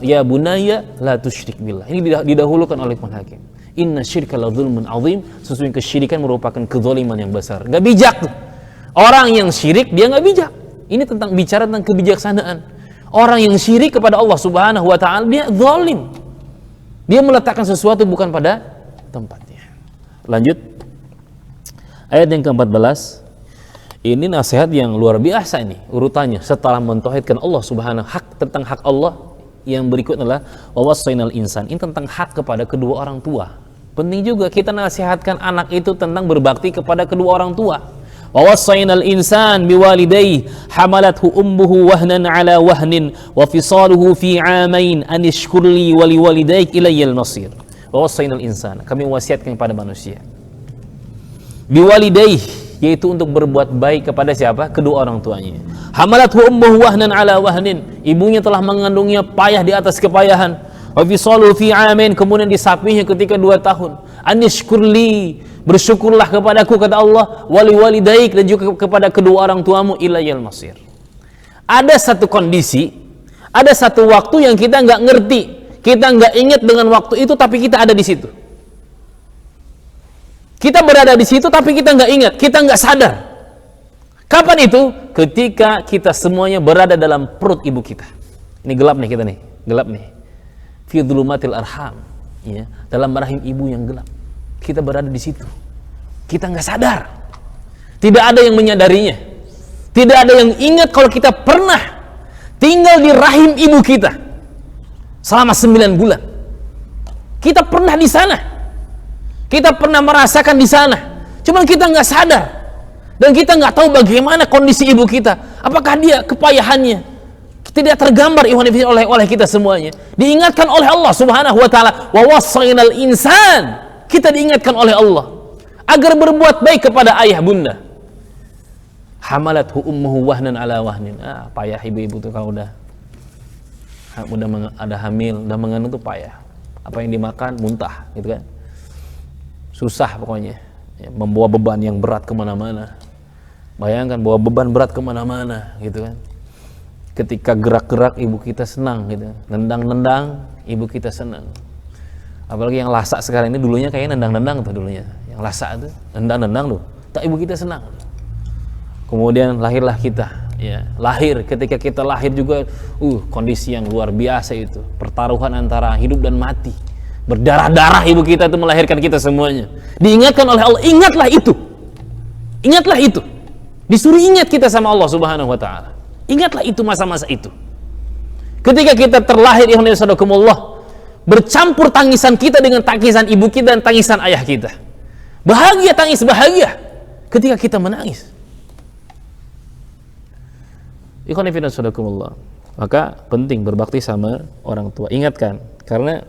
Ya bunayya la tusyrik billah. Ini didahulukan oleh penghakim. Inna syirka la dzulmun azim. Sesungguhnya kesyirikan merupakan kezaliman yang besar. Enggak bijak. Orang yang syirik dia enggak bijak. Ini bicara tentang kebijaksanaan. Orang yang syirik kepada Allah Subhanahu wa taala dia zalim. Dia meletakkan sesuatu bukan pada tempatnya. Lanjut. Ayat yang ke-14. Ini nasihat yang luar biasa ini urutannya setelah mentauhidkan Allah Subhanahu tentang hak Allah. Yang berikut adalah wawasainal insan. Ini tentang hak kepada kedua orang tua. Penting juga kita nasihatkan anak itu tentang berbakti kepada kedua orang tua. Wawasainal insan biwalidayhi hamalathu ummuhu wahnan ala wahnin wa fisaluhu fi 'amain an ishkurli wa liwalidayk ilayyal masir. Wawasainal insan, kami wasiatkan kepada manusia. Biwalidayhi, yaitu untuk berbuat baik kepada siapa? Kedua orang tuanya. Hamalathu ummuhu wahnan ala wahnin, ibunya telah mengandungnya payah di atas kepayahan. Wa fisaluhu fi 'amain, kemudian disapinya ketika 2 tahun. Anishkurli, bersyukurlah kepadaku kata Allah, wali walidaik, dan juga kepada kedua orang tuamu, ilayal masir. Ada satu kondisi, ada satu waktu yang kita nggak ngerti, kita nggak ingat dengan waktu itu, tapi kita ada di situ. Kita berada di situ tapi kita nggak ingat, kita nggak sadar. Kapan itu? Ketika kita semuanya berada dalam perut ibu kita. Ini gelap nih kita nih, gelap nih. Fi dhulumatil arham, ya, dalam rahim ibu yang gelap. Kita berada di situ. Kita nggak sadar. Tidak ada yang menyadarinya. Tidak ada yang ingat kalau kita pernah tinggal di rahim ibu kita selama 9 bulan. Kita pernah di sana. Kita pernah merasakan di sana, cuman kita nggak sadar dan kita nggak tahu bagaimana kondisi ibu kita. Apakah dia kepayahannya tidak tergambar oleh kita semuanya? Diingatkan oleh Allah Subhanahu wa taala, wa wasainal insan. Kita diingatkan oleh Allah agar berbuat baik kepada ayah bunda. Hamalathu ummuhu wahnan ala wahnin. Payah ibu-ibu tuh kalau udah ada hamil, udah mengandung tuh payah. Apa yang dimakan muntah, gitu kan? susah pokoknya, ya, membawa beban yang berat kemana-mana. Bayangkan bawa beban berat kemana-mana gitu kan. Ketika gerak-gerak ibu kita senang gitu, nendang-nendang ibu kita senang. Apalagi yang lasak sekarang ini, dulunya kayaknya nendang-nendang tuh dulunya. Yang lasak tuh nendang-nendang tuh, tak ibu kita senang. Kemudian lahirlah kita, ya. Lahir, ketika kita lahir juga kondisi yang luar biasa itu. Pertaruhan antara hidup dan mati. Berdarah-darah ibu kita itu melahirkan kita semuanya. Diingatkan oleh Allah, ingatlah itu. Ingatlah itu. Disuruh ingat kita sama Allah Subhanahu wa taala. Ingatlah itu, masa-masa itu. Ketika kita terlahir, ikhwanillahi, bercampur tangisan kita dengan tangisan ibu kita dan tangisan ayah kita. Bahagia, tangis bahagia ketika kita menangis. Ikhwanillahi, maka penting berbakti sama orang tua. Ingatkan, karena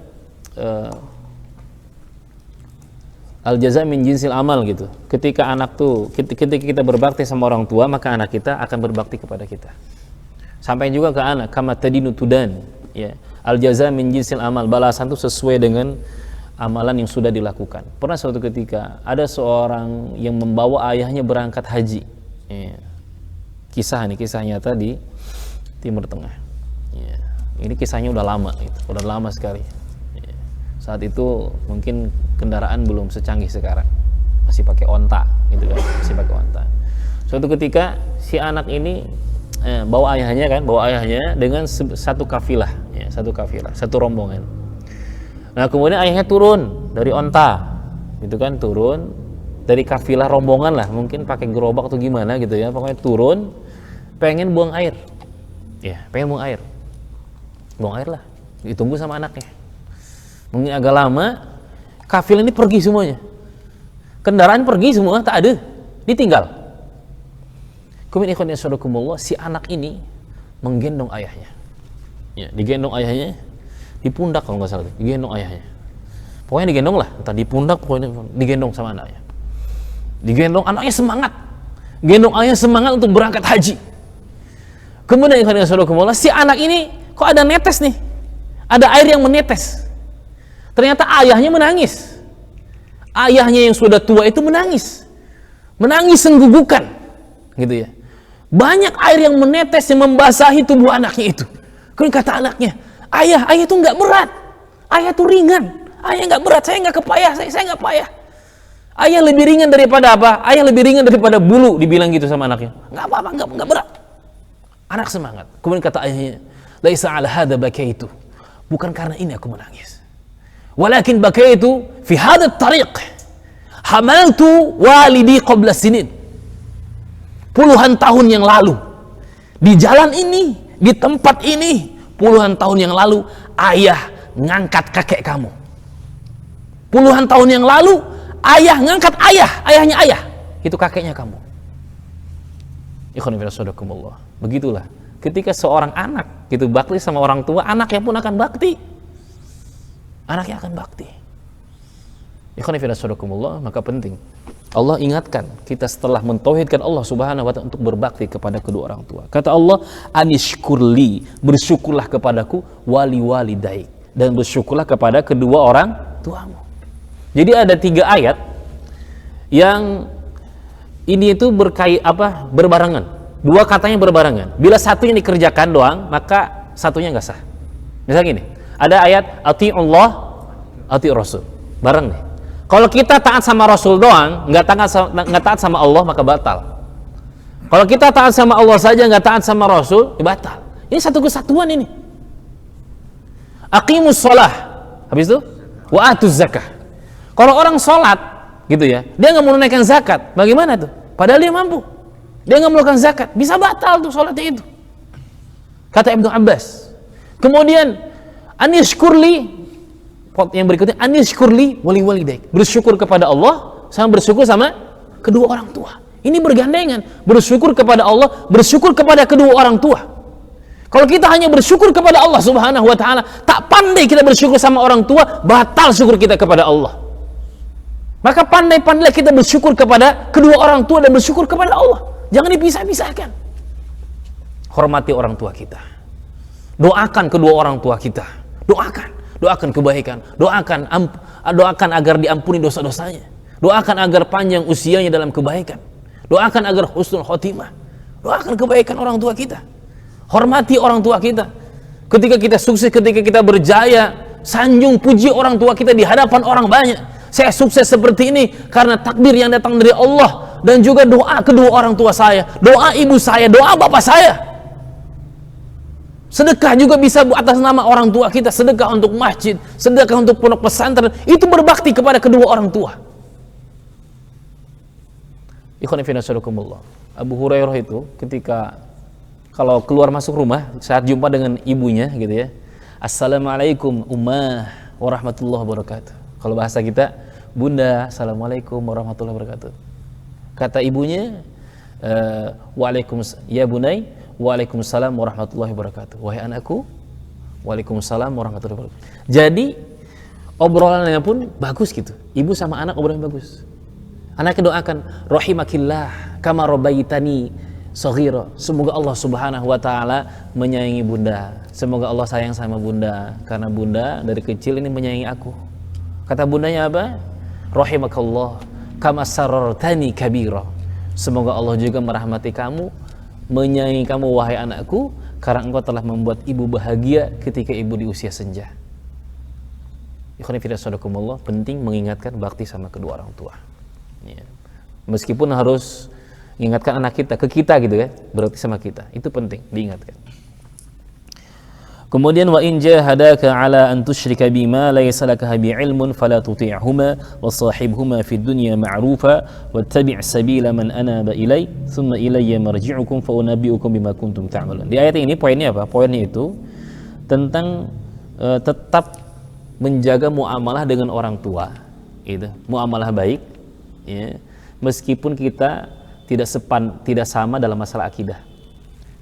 al-jaza min jinsil amal gitu. Ketika ketika kita berbakti sama orang tua, maka anak kita akan berbakti kepada kita. Sampai juga ke anak, kama tadinu tudan, ya. Al-jaza min jinsil amal, balasan itu sesuai dengan amalan yang sudah dilakukan. Pernah suatu ketika ada seorang yang membawa ayahnya berangkat haji. Ya. Kisah nyata di Timur Tengah. Ya. Ini kisahnya udah lama, udah lama sekali. Ya. Saat itu mungkin kendaraan belum secanggih sekarang, masih pakai onta, gitu kan, masih pakai onta. Suatu ketika si anak ini bawa ayahnya dengan satu kafilah, ya, satu rombongan. Nah kemudian ayahnya turun dari onta, gitu kan, turun dari kafilah rombongan lah, mungkin pakai gerobak atau gimana gitu ya, pokoknya turun. Pengen buang air, ya, buang air lah, ditunggu sama anaknya. Mungkin agak lama, kafilah ini pergi semuanya, kendaraan pergi semua, tak ada, ditinggal. Kemudian ikhwanillahi, si anak ini menggendong ayahnya, ya, digendong ayahnya di pundak kalau nggak salah, digendong ayahnya. Pokoknya digendong lah, entah di pundak, pokoknya digendong sama anaknya. Digendong, anaknya semangat, gendong ayahnya semangat untuk berangkat haji. Kemudian si anak ini kok ada netes nih, ada air yang menetes. Ternyata ayahnya menangis. Ayahnya yang sudah tua itu menangis senggugukan, gitu ya. Banyak air yang menetes yang membasahi tubuh anaknya itu. Kemudian kata anaknya, ayah itu nggak berat, ayah itu ringan, ayah nggak berat, saya nggak kepayah, saya nggak payah. Ayah lebih ringan daripada apa? Ayah lebih ringan daripada bulu, dibilang gitu sama anaknya. Nggak apa-apa, nggak berat. Anak semangat. Kemudian kata ayahnya, laisa ala hadza bakaitu. Bukan karena ini aku menangis. Walakin bakaitu fi hadha tariq. Hamaltu walidi qabla sinin. Puluhan tahun yang lalu, di jalan ini, di tempat ini, puluhan tahun yang lalu ayah ngangkat kakek kamu. Puluhan tahun yang lalu ayah ngangkat ayahnya ayah. Itu kakeknya kamu. Ikhwanifirasadakumullah. Begitulah ketika seorang anak gitu bakti sama orang tua, anaknya pun akan bakti. Anaknya akan bakti. Ikhwanifirasadakumullah, maka penting Allah ingatkan kita setelah mentauhidkan Allah Subhanahu wa ta'ala untuk berbakti kepada kedua orang tua. Kata Allah, anishkurli, bersyukurlah kepadaku, wali daik, dan bersyukurlah kepada kedua orang tuamu. Jadi ada 3 ayat yang ini itu berbarengan. 2 katanya berbarengan. Bila satunya dikerjakan doang, maka satunya nggak sah. Misalnya gini, ada ayat ati'ullah, ati' rasul, bareng nih. Kalau kita taat sama Rasul doang, nggak taat sama Allah, maka batal. Kalau kita taat sama Allah saja, nggak taat sama Rasul, ya batal. Ini satu kesatuan ini. Aqimus shalah, habis itu wa atuz zakah. Kalau orang sholat, gitu ya, dia nggak menunaikan zakat, bagaimana tuh? Padahal dia mampu, dia nggak melakukan zakat, bisa batal tuh sholatnya itu. Kata Ibnu Abbas. Kemudian anishkurli, yang berikutnya anishkurli walidaik, bersyukur kepada Allah sama bersyukur sama kedua orang tua. Ini bergandengan, bersyukur kepada Allah, bersyukur kepada kedua orang tua. Kalau kita hanya bersyukur kepada Allah Subhanahu wa ta'ala, tak pandai kita bersyukur sama orang tua, batal syukur kita kepada Allah. Maka pandai-pandai kita bersyukur kepada kedua orang tua dan bersyukur kepada Allah. Jangan dipisah-pisahkan. Hormati orang tua kita, doakan kedua orang tua kita, doakan kebaikan, doakan agar diampuni dosa-dosanya. Doakan agar panjang usianya dalam kebaikan. Doakan agar husnul khotimah. Doakan kebaikan orang tua kita. Hormati orang tua kita. Ketika kita sukses, ketika kita berjaya, sanjung puji orang tua kita di hadapan orang banyak. Saya sukses seperti ini karena takdir yang datang dari Allah, dan juga doa kedua orang tua saya, doa ibu saya, doa bapak saya. Sedekah juga bisa atas nama orang tua kita, sedekah untuk masjid, sedekah untuk pondok pesantren, itu berbakti kepada kedua orang tua. Ikhwan fillah sadaqallahu. Abu Hurairah itu ketika kalau keluar masuk rumah saat jumpa dengan ibunya gitu ya, Assalamualaikum ummah warahmatullahi wabarakatuh. Kalau bahasa kita, Bunda, Assalamualaikum warahmatullahi wabarakatuh. Kata ibunya, ya bunai, Waalaikumsalam warahmatullahi wabarakatuh. Wahai anakku, Waalaikumsalam warahmatullahi wabarakatuh. Jadi obrolannya pun bagus gitu. Ibu sama anak obrolannya bagus. Anaknya doakan, rahimakillah kama rabbaytani shaghira. Semoga Allah Subhanahu wa taala menyayangi Bunda. Semoga Allah sayang sama Bunda karena Bunda dari kecil ini menyayangi aku. Kata bundanya apa? Rahimakallah kama sarartani kabira. Semoga Allah juga merahmati kamu, menyayangi kamu wahai anakku, karena engkau telah membuat ibu bahagia ketika ibu di usia senja. Ikhwan fillah sadaqallahu, penting mengingatkan bakti sama kedua orang tua. Ya. Meskipun harus mengingatkan anak kita, ke kita gitu ya, berarti sama kita. Itu penting diingatkan. Kemudian wa in jahadaka ala an tusyrika bima laysa laka bi ilmun fala tuti'huma wa sahibhuma fid dunya ma'rufa wattabi' sabila man anaba ilai thumma ilayya marji'ukum fa unabbi'ukum bima kuntum ta'malun. Di ayat ini poinnya apa? Poinnya itu tentang tetap menjaga muamalah dengan orang tua, gitu. Muamalah baik, ya. Meskipun kita tidak sama dalam masalah akidah.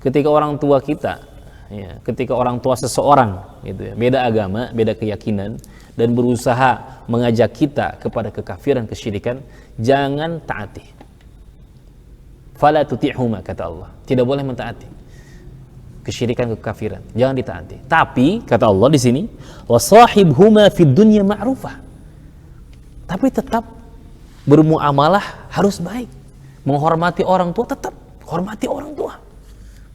Ketika orang tua kita, ya, ketika orang tua seseorang, gitu ya, beda agama, beda keyakinan, dan berusaha mengajak kita kepada kekafiran, kesyirikan, jangan taati. Fala tuti'huma, kata Allah, tidak boleh mentaati kesyirikan, kekafiran, jangan ditaati. Tapi kata Allah di sini, wasahibhuma fid dunya ma'rufah. Tapi tetap bermuamalah harus baik. Menghormati orang tua, tetap hormati orang tua,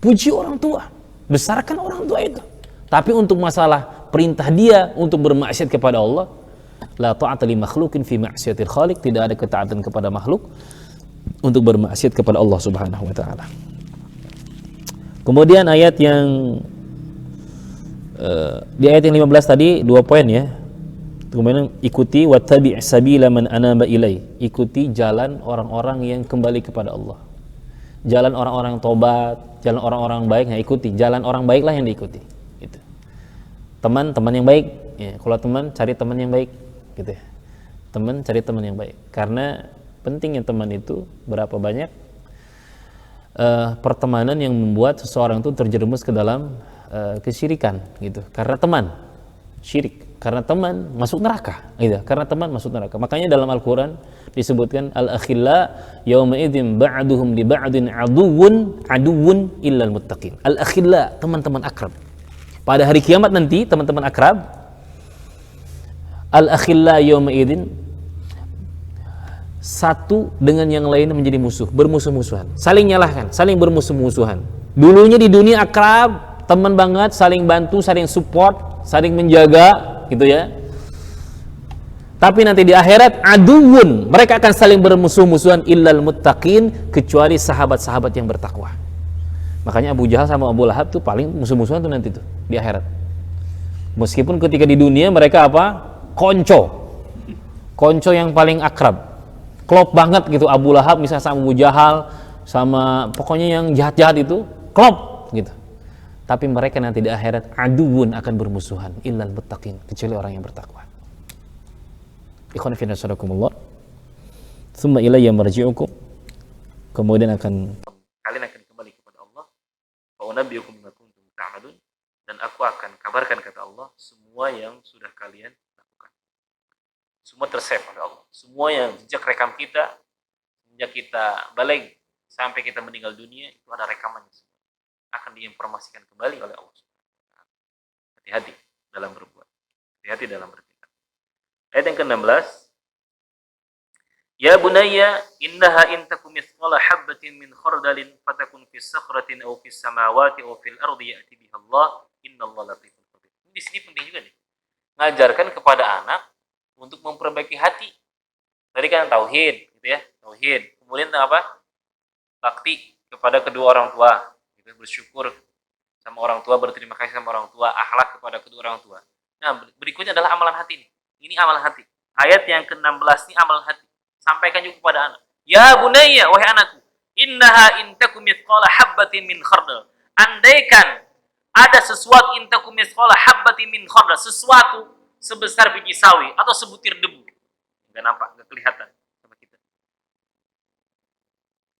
puji orang tua, besarkan orang tua itu. Tapi untuk masalah perintah dia untuk bermaksiat kepada Allah, la ta'ata li makhluqin fi ma'siyatil khaliq, tidak ada ketaatan kepada makhluk untuk bermaksiat kepada Allah Subhanahu wa taala. Kemudian ayat yang di ayat yang 15 tadi 2 poin ya. Kemudian ikuti wattabi' sabila man anaba ilai, ikuti jalan orang-orang yang kembali kepada Allah. Jalan orang-orang tobat, jalan orang-orang baik, ikuti jalan orang baiklah yang diikuti. Gitu. Teman yang baik, ya, kalau teman cari teman yang baik, gitu ya. Teman cari teman yang baik, karena pentingnya teman itu berapa banyak pertemanan yang membuat seseorang itu terjerumus ke dalam kesyirikan, gitu. Karena teman syirik, karena teman masuk neraka, gitu. Karena teman masuk neraka. Makanya dalam Al-Quran disebutkan al-akhilla yawma idzin ba'duhum li ba'din aduwwun illal muttaqin. Al-akhilla, teman-teman akrab. Pada hari kiamat nanti teman-teman akrab, al-akhilla yawma idzin, satu dengan yang lain menjadi musuh, bermusuh-musuhan, saling nyalahkan, saling bermusuh-musuhan. Dulunya di dunia akrab, teman banget, saling bantu, saling support, saling menjaga, gitu ya. Tapi nanti di akhirat aduun, mereka akan saling bermusuh-musuhan illal muttaqin, kecuali sahabat-sahabat yang bertakwa. Makanya Abu Jahal sama Abu Lahab tuh paling musuh-musuhan tuh nanti tuh di akhirat. Meskipun ketika di dunia mereka apa? Konco yang paling akrab, klop banget gitu. Abu Lahab misalnya sama Abu Jahal, sama pokoknya yang jahat-jahat itu klop gitu. Tapi mereka nanti di akhirat aduun, akan bermusuhan illal muttaqin, kecuali orang yang bertakwa. Ikhwan fillah sadaqakumullah. Tsumma ilayya marji'ukum, kemudian kalian akan kembali kepada Allah. Fa unabbiukum bima kuntum ta'malun, dan aku akan kabarkan, kata Allah, semua yang sudah kalian lakukan. Semua tersave oleh Allah. Semua yang jejak rekam kita sejak kita balik sampai kita meninggal dunia, itu ada rekamannya semua. Akan diinformasikan kembali oleh Allah. Hati-hati dalam berbuat, hati-hati dalam bertindak. Ayat yang ke-16, Ya bunayya innaha in takum mithqala habatin min khardalin fatakun fis sakhratin aw fis samawati aw fil ardi ya'ti biha Allah innallaha latifun khabir. Di sini penting juga nih. Ngajarkan kepada anak untuk memperbaiki hati. Tadi kan tauhid gitu ya, tauhid. Kemudian apa? Bakti kepada kedua orang tua, gitu, bersyukur sama orang tua, berterima kasih sama orang tua, akhlak kepada kedua orang tua. Nah, berikutnya adalah amalan hati nih. Ini amalan hati. Ayat yang ke-16 ini amalan hati. Sampaikan juga kepada anak. Ya bunayya, wahai anakku, innaha in takum mithqala habatin min khardal. Andaikan ada sesuatu in takum mithqala habatin min khardal, sesuatu sebesar biji sawi atau sebutir debu. Enggak nampak, enggak kelihatan sama kita.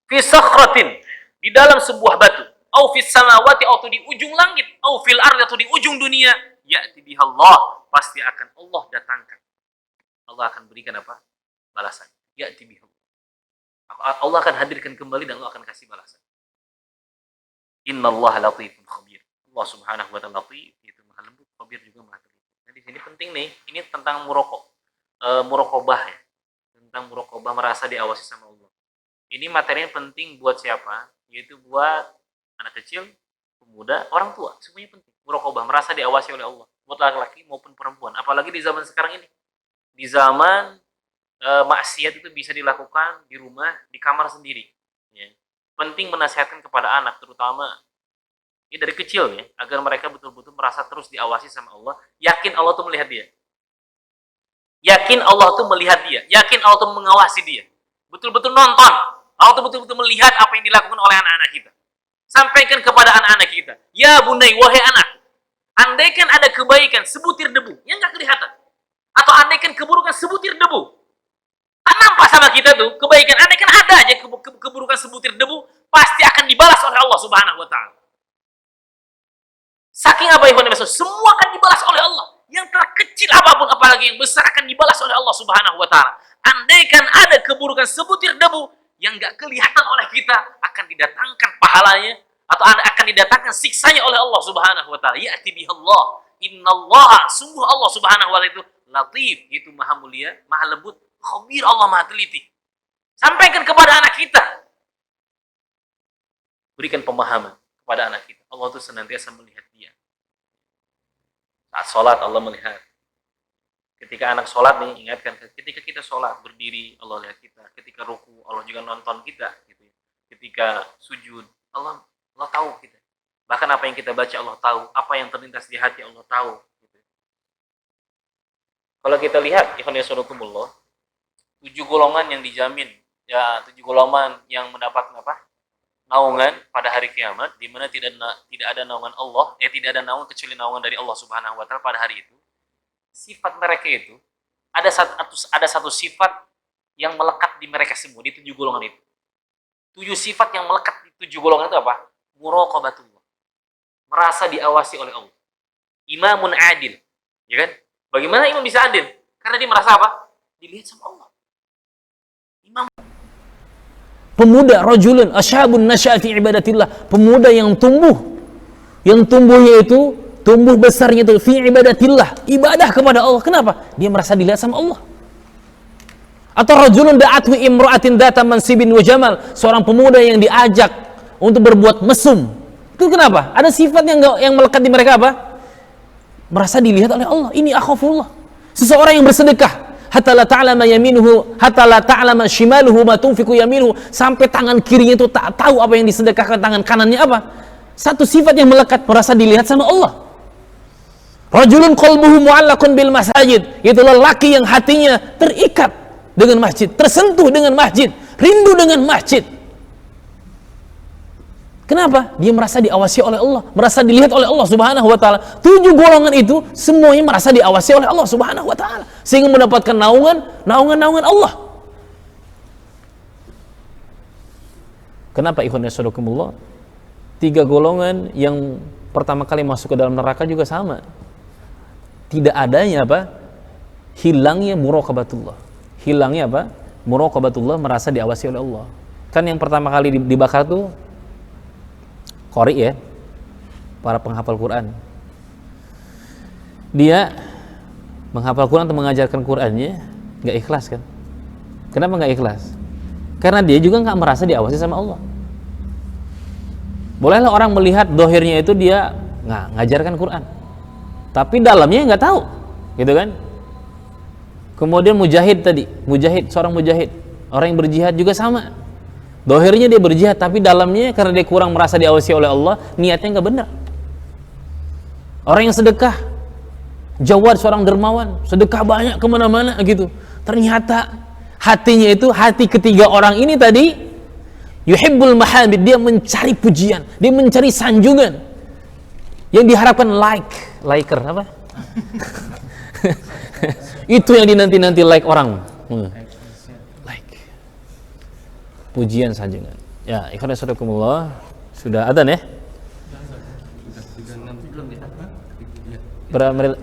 Fi sakhratin, di dalam sebuah batu, au fis samawati, atau di ujung langit, au fil ardi, atau di ujung dunia, ya'ti biha Allah, pasti akan Allah datangkan. Allah akan berikan apa? Balasan. Ya'ti biha Allah akan hadirkan kembali dan Allah akan kasih balasan. Innallaha latifun khabir. Allah Subhanahu wa ta'ala latif, itu maha lembut, khabir juga maha teliti. Nah, di sini penting nih, ini tentang muraqabah ya. Tentang muraqabah, merasa diawasi sama Allah. Ini materi yang penting buat siapa? Yaitu buat anak kecil, pemuda, orang tua. Semuanya penting. Muraqabah, merasa diawasi oleh Allah. Buat laki-laki maupun perempuan. Apalagi di zaman sekarang ini. Di zaman maksiat itu bisa dilakukan di rumah, di kamar sendiri. Ya. Penting menasihatkan kepada anak, terutama ya dari kecil ya, agar mereka betul-betul merasa terus diawasi sama Allah. Yakin Allah tuh melihat dia. Yakin Allah tuh melihat dia. Yakin Allah tuh mengawasi dia. Betul-betul nonton. Allah tuh betul-betul melihat apa yang dilakukan oleh anak-anak kita. Sampaikan kepada anak-anak kita. Ya bunai, wahai anak. Andaikan ada kebaikan sebutir debu yang nggak kelihatan, atau andaikan keburukan sebutir debu, tak nampak sama kita tuh kebaikan. Andaikan ada aja keburukan sebutir debu, pasti akan dibalas oleh Allah Subhanahu wa ta'ala. Saking apa yang semua akan dibalas oleh Allah. Yang terkecil apapun, apalagi yang besar, akan dibalas oleh Allah Subhanahu wa ta'ala. Andaikan ada keburukan sebutir debu yang nggak kelihatan oleh kita, akan didatangkan pahalanya atau akan didatangkan siksanya oleh Allah Subhanahu wa ta'ala. Ya'ti bihallah. Innallaha, sungguh Allah Subhanahu wa ta'ala itu latif, itu maha mulia, maha lembut, khabir, Allah maha teliti. Sampaikan kepada anak kita. Berikan pemahaman kepada anak kita. Allah itu senantiasa melihat dia. Saat sholat Allah melihat. Ketika anak sholat nih, ingatkan, ketika kita sholat berdiri Allah lihat kita. Ketika ruku Allah juga nonton kita. Gitu. Ketika sujud Allah tahu kita. Bahkan apa yang kita baca Allah tahu. Apa yang terlintas di hati Allah tahu. Gitu. Kalau kita lihat, ikhwan yasurakumullah, 7 golongan yang dijamin, ya 7 golongan yang mendapat apa? Naungan pada hari kiamat, di mana tidak ada naungan Allah, tidak ada naungan kecuali naungan dari Allah Subhanahu wa ta'ala pada hari itu. Sifat mereka itu ada satu sifat yang melekat di mereka semua, di 7 golongan itu. 7 sifat yang melekat di 7 golongan itu apa? Muraqabatullah. Merasa diawasi oleh Allah. Imamun adil. Ya kan? Bagaimana imam bisa adil? Karena dia merasa apa? Dilihat sama Allah. Imam. Pemuda, rajulun asyabun nasya'a fi ibadatillah. Pemuda yang tumbuh. Yang tumbuhnya itu, tumbuh besarnya itu fi ibadatillah. Ibadah kepada Allah. Kenapa? Dia merasa dilihat sama Allah. Atau rajulun da'atwi imra'atin data mansibin wa jamal. Seorang pemuda yang diajak untuk berbuat mesum. Itu kenapa? Ada sifat yang melekat di mereka apa? Merasa dilihat oleh Allah. Ini akhafullah. Seseorang yang bersedekah, hatta la ta'lama yaminuhu, hatta la ta'lama shimaluhu ma tunfiqu yaminuhu, sampai tangan kirinya itu tak tahu apa yang disedekahkan tangan kanannya apa. Satu sifat yang melekat, merasa dilihat sama Allah. Rajulun qalbuhu mu'allaqun bil masajid, itu lelaki yang hatinya terikat dengan masjid, tersentuh dengan masjid, rindu dengan masjid. Kenapa? Dia merasa diawasi oleh Allah, merasa dilihat oleh Allah Subhanahu wa ta'ala. 7 golongan itu semuanya merasa diawasi oleh Allah Subhanahu wa ta'ala, sehingga mendapatkan naungan Allah. Kenapa ikhwan yasurakumullah? 3 golongan yang pertama kali masuk ke dalam neraka juga sama. Tidak adanya apa? Hilangnya muraqabatullah. Hilangnya apa? Muraqabatullah, merasa diawasi oleh Allah. Kan yang pertama kali dibakar tuh qari ya, para penghafal Quran. Dia menghafal Quran atau mengajarkan Qurannya nggak ikhlas kan? Kenapa nggak ikhlas? Karena dia juga nggak merasa diawasi sama Allah. Bolehlah orang melihat dohirnya itu dia nggak ngajarkan Quran, tapi dalamnya nggak tahu, gitu kan? Kemudian mujahid tadi, seorang mujahid, orang yang berjihad juga sama. Dohirnya dia berjihad, tapi dalamnya karena dia kurang merasa diawasi oleh Allah, niatnya nggak benar. Orang yang sedekah, Jawad seorang dermawan, sedekah banyak kemana-mana gitu. Ternyata hatinya itu, hati ketiga orang ini tadi, yuhibbul mahamid, dia mencari pujian, dia mencari sanjungan. Yang diharapkan liker apa? Itu yang dinanti-nanti like orang. Like. Pujian sanjungan. Ya, ikhwan fillah, sudah adzan ya?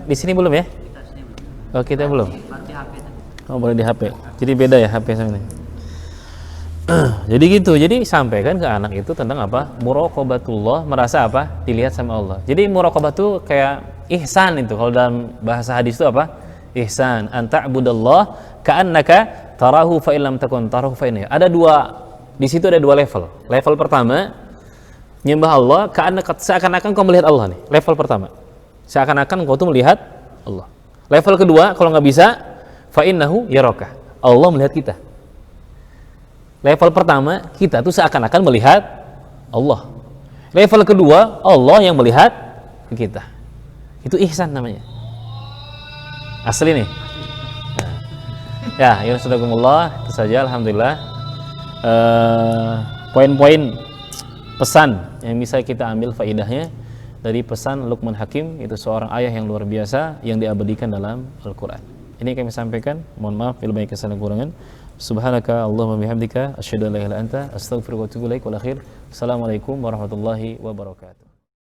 Di sini belum ya? Oh, kita belum. Oh, boleh di HP. Jadi beda ya HP sama ini. Jadi gitu. Jadi sampaikan ke anak itu tentang apa? Muraqabatullah, merasa apa? Dilihat sama Allah. Jadi muraqabah itu kayak ihsan itu. Kalau dalam bahasa hadis itu apa? Ihsan. Anta'budallah ka'annaka tarahu fa illam takun tarahu fa innahu. Ada dua, di situ ada dua level. Level pertama, nyembah Allah ka'annaka, seakan-akan kau melihat Allah nih. Level pertama. Seakan-akan kau tuh melihat Allah. Level kedua, kalau nggak bisa, fa innahu yaraka. Allah melihat kita. Level pertama, kita tuh seakan-akan melihat Allah. Level kedua, Allah yang melihat kita. Itu ihsan namanya. Asli nih. Nah. Ya, ya sudakumullah, itu saja alhamdulillah. Poin-poin pesan yang bisa kita ambil faidahnya dari pesan Luqman Hakim, itu seorang ayah yang luar biasa yang diabadikan dalam Al-Quran. Ini yang kami sampaikan. Mohon maaf bila banyak kesalahan dan kurangan. Subhanaka Allahumma bihamdika asyhadu an la ilaha illa anta astaghfiruka wa atubu ilaik. Wal akhir. Assalamualaikum warahmatullahi wabarakatuh.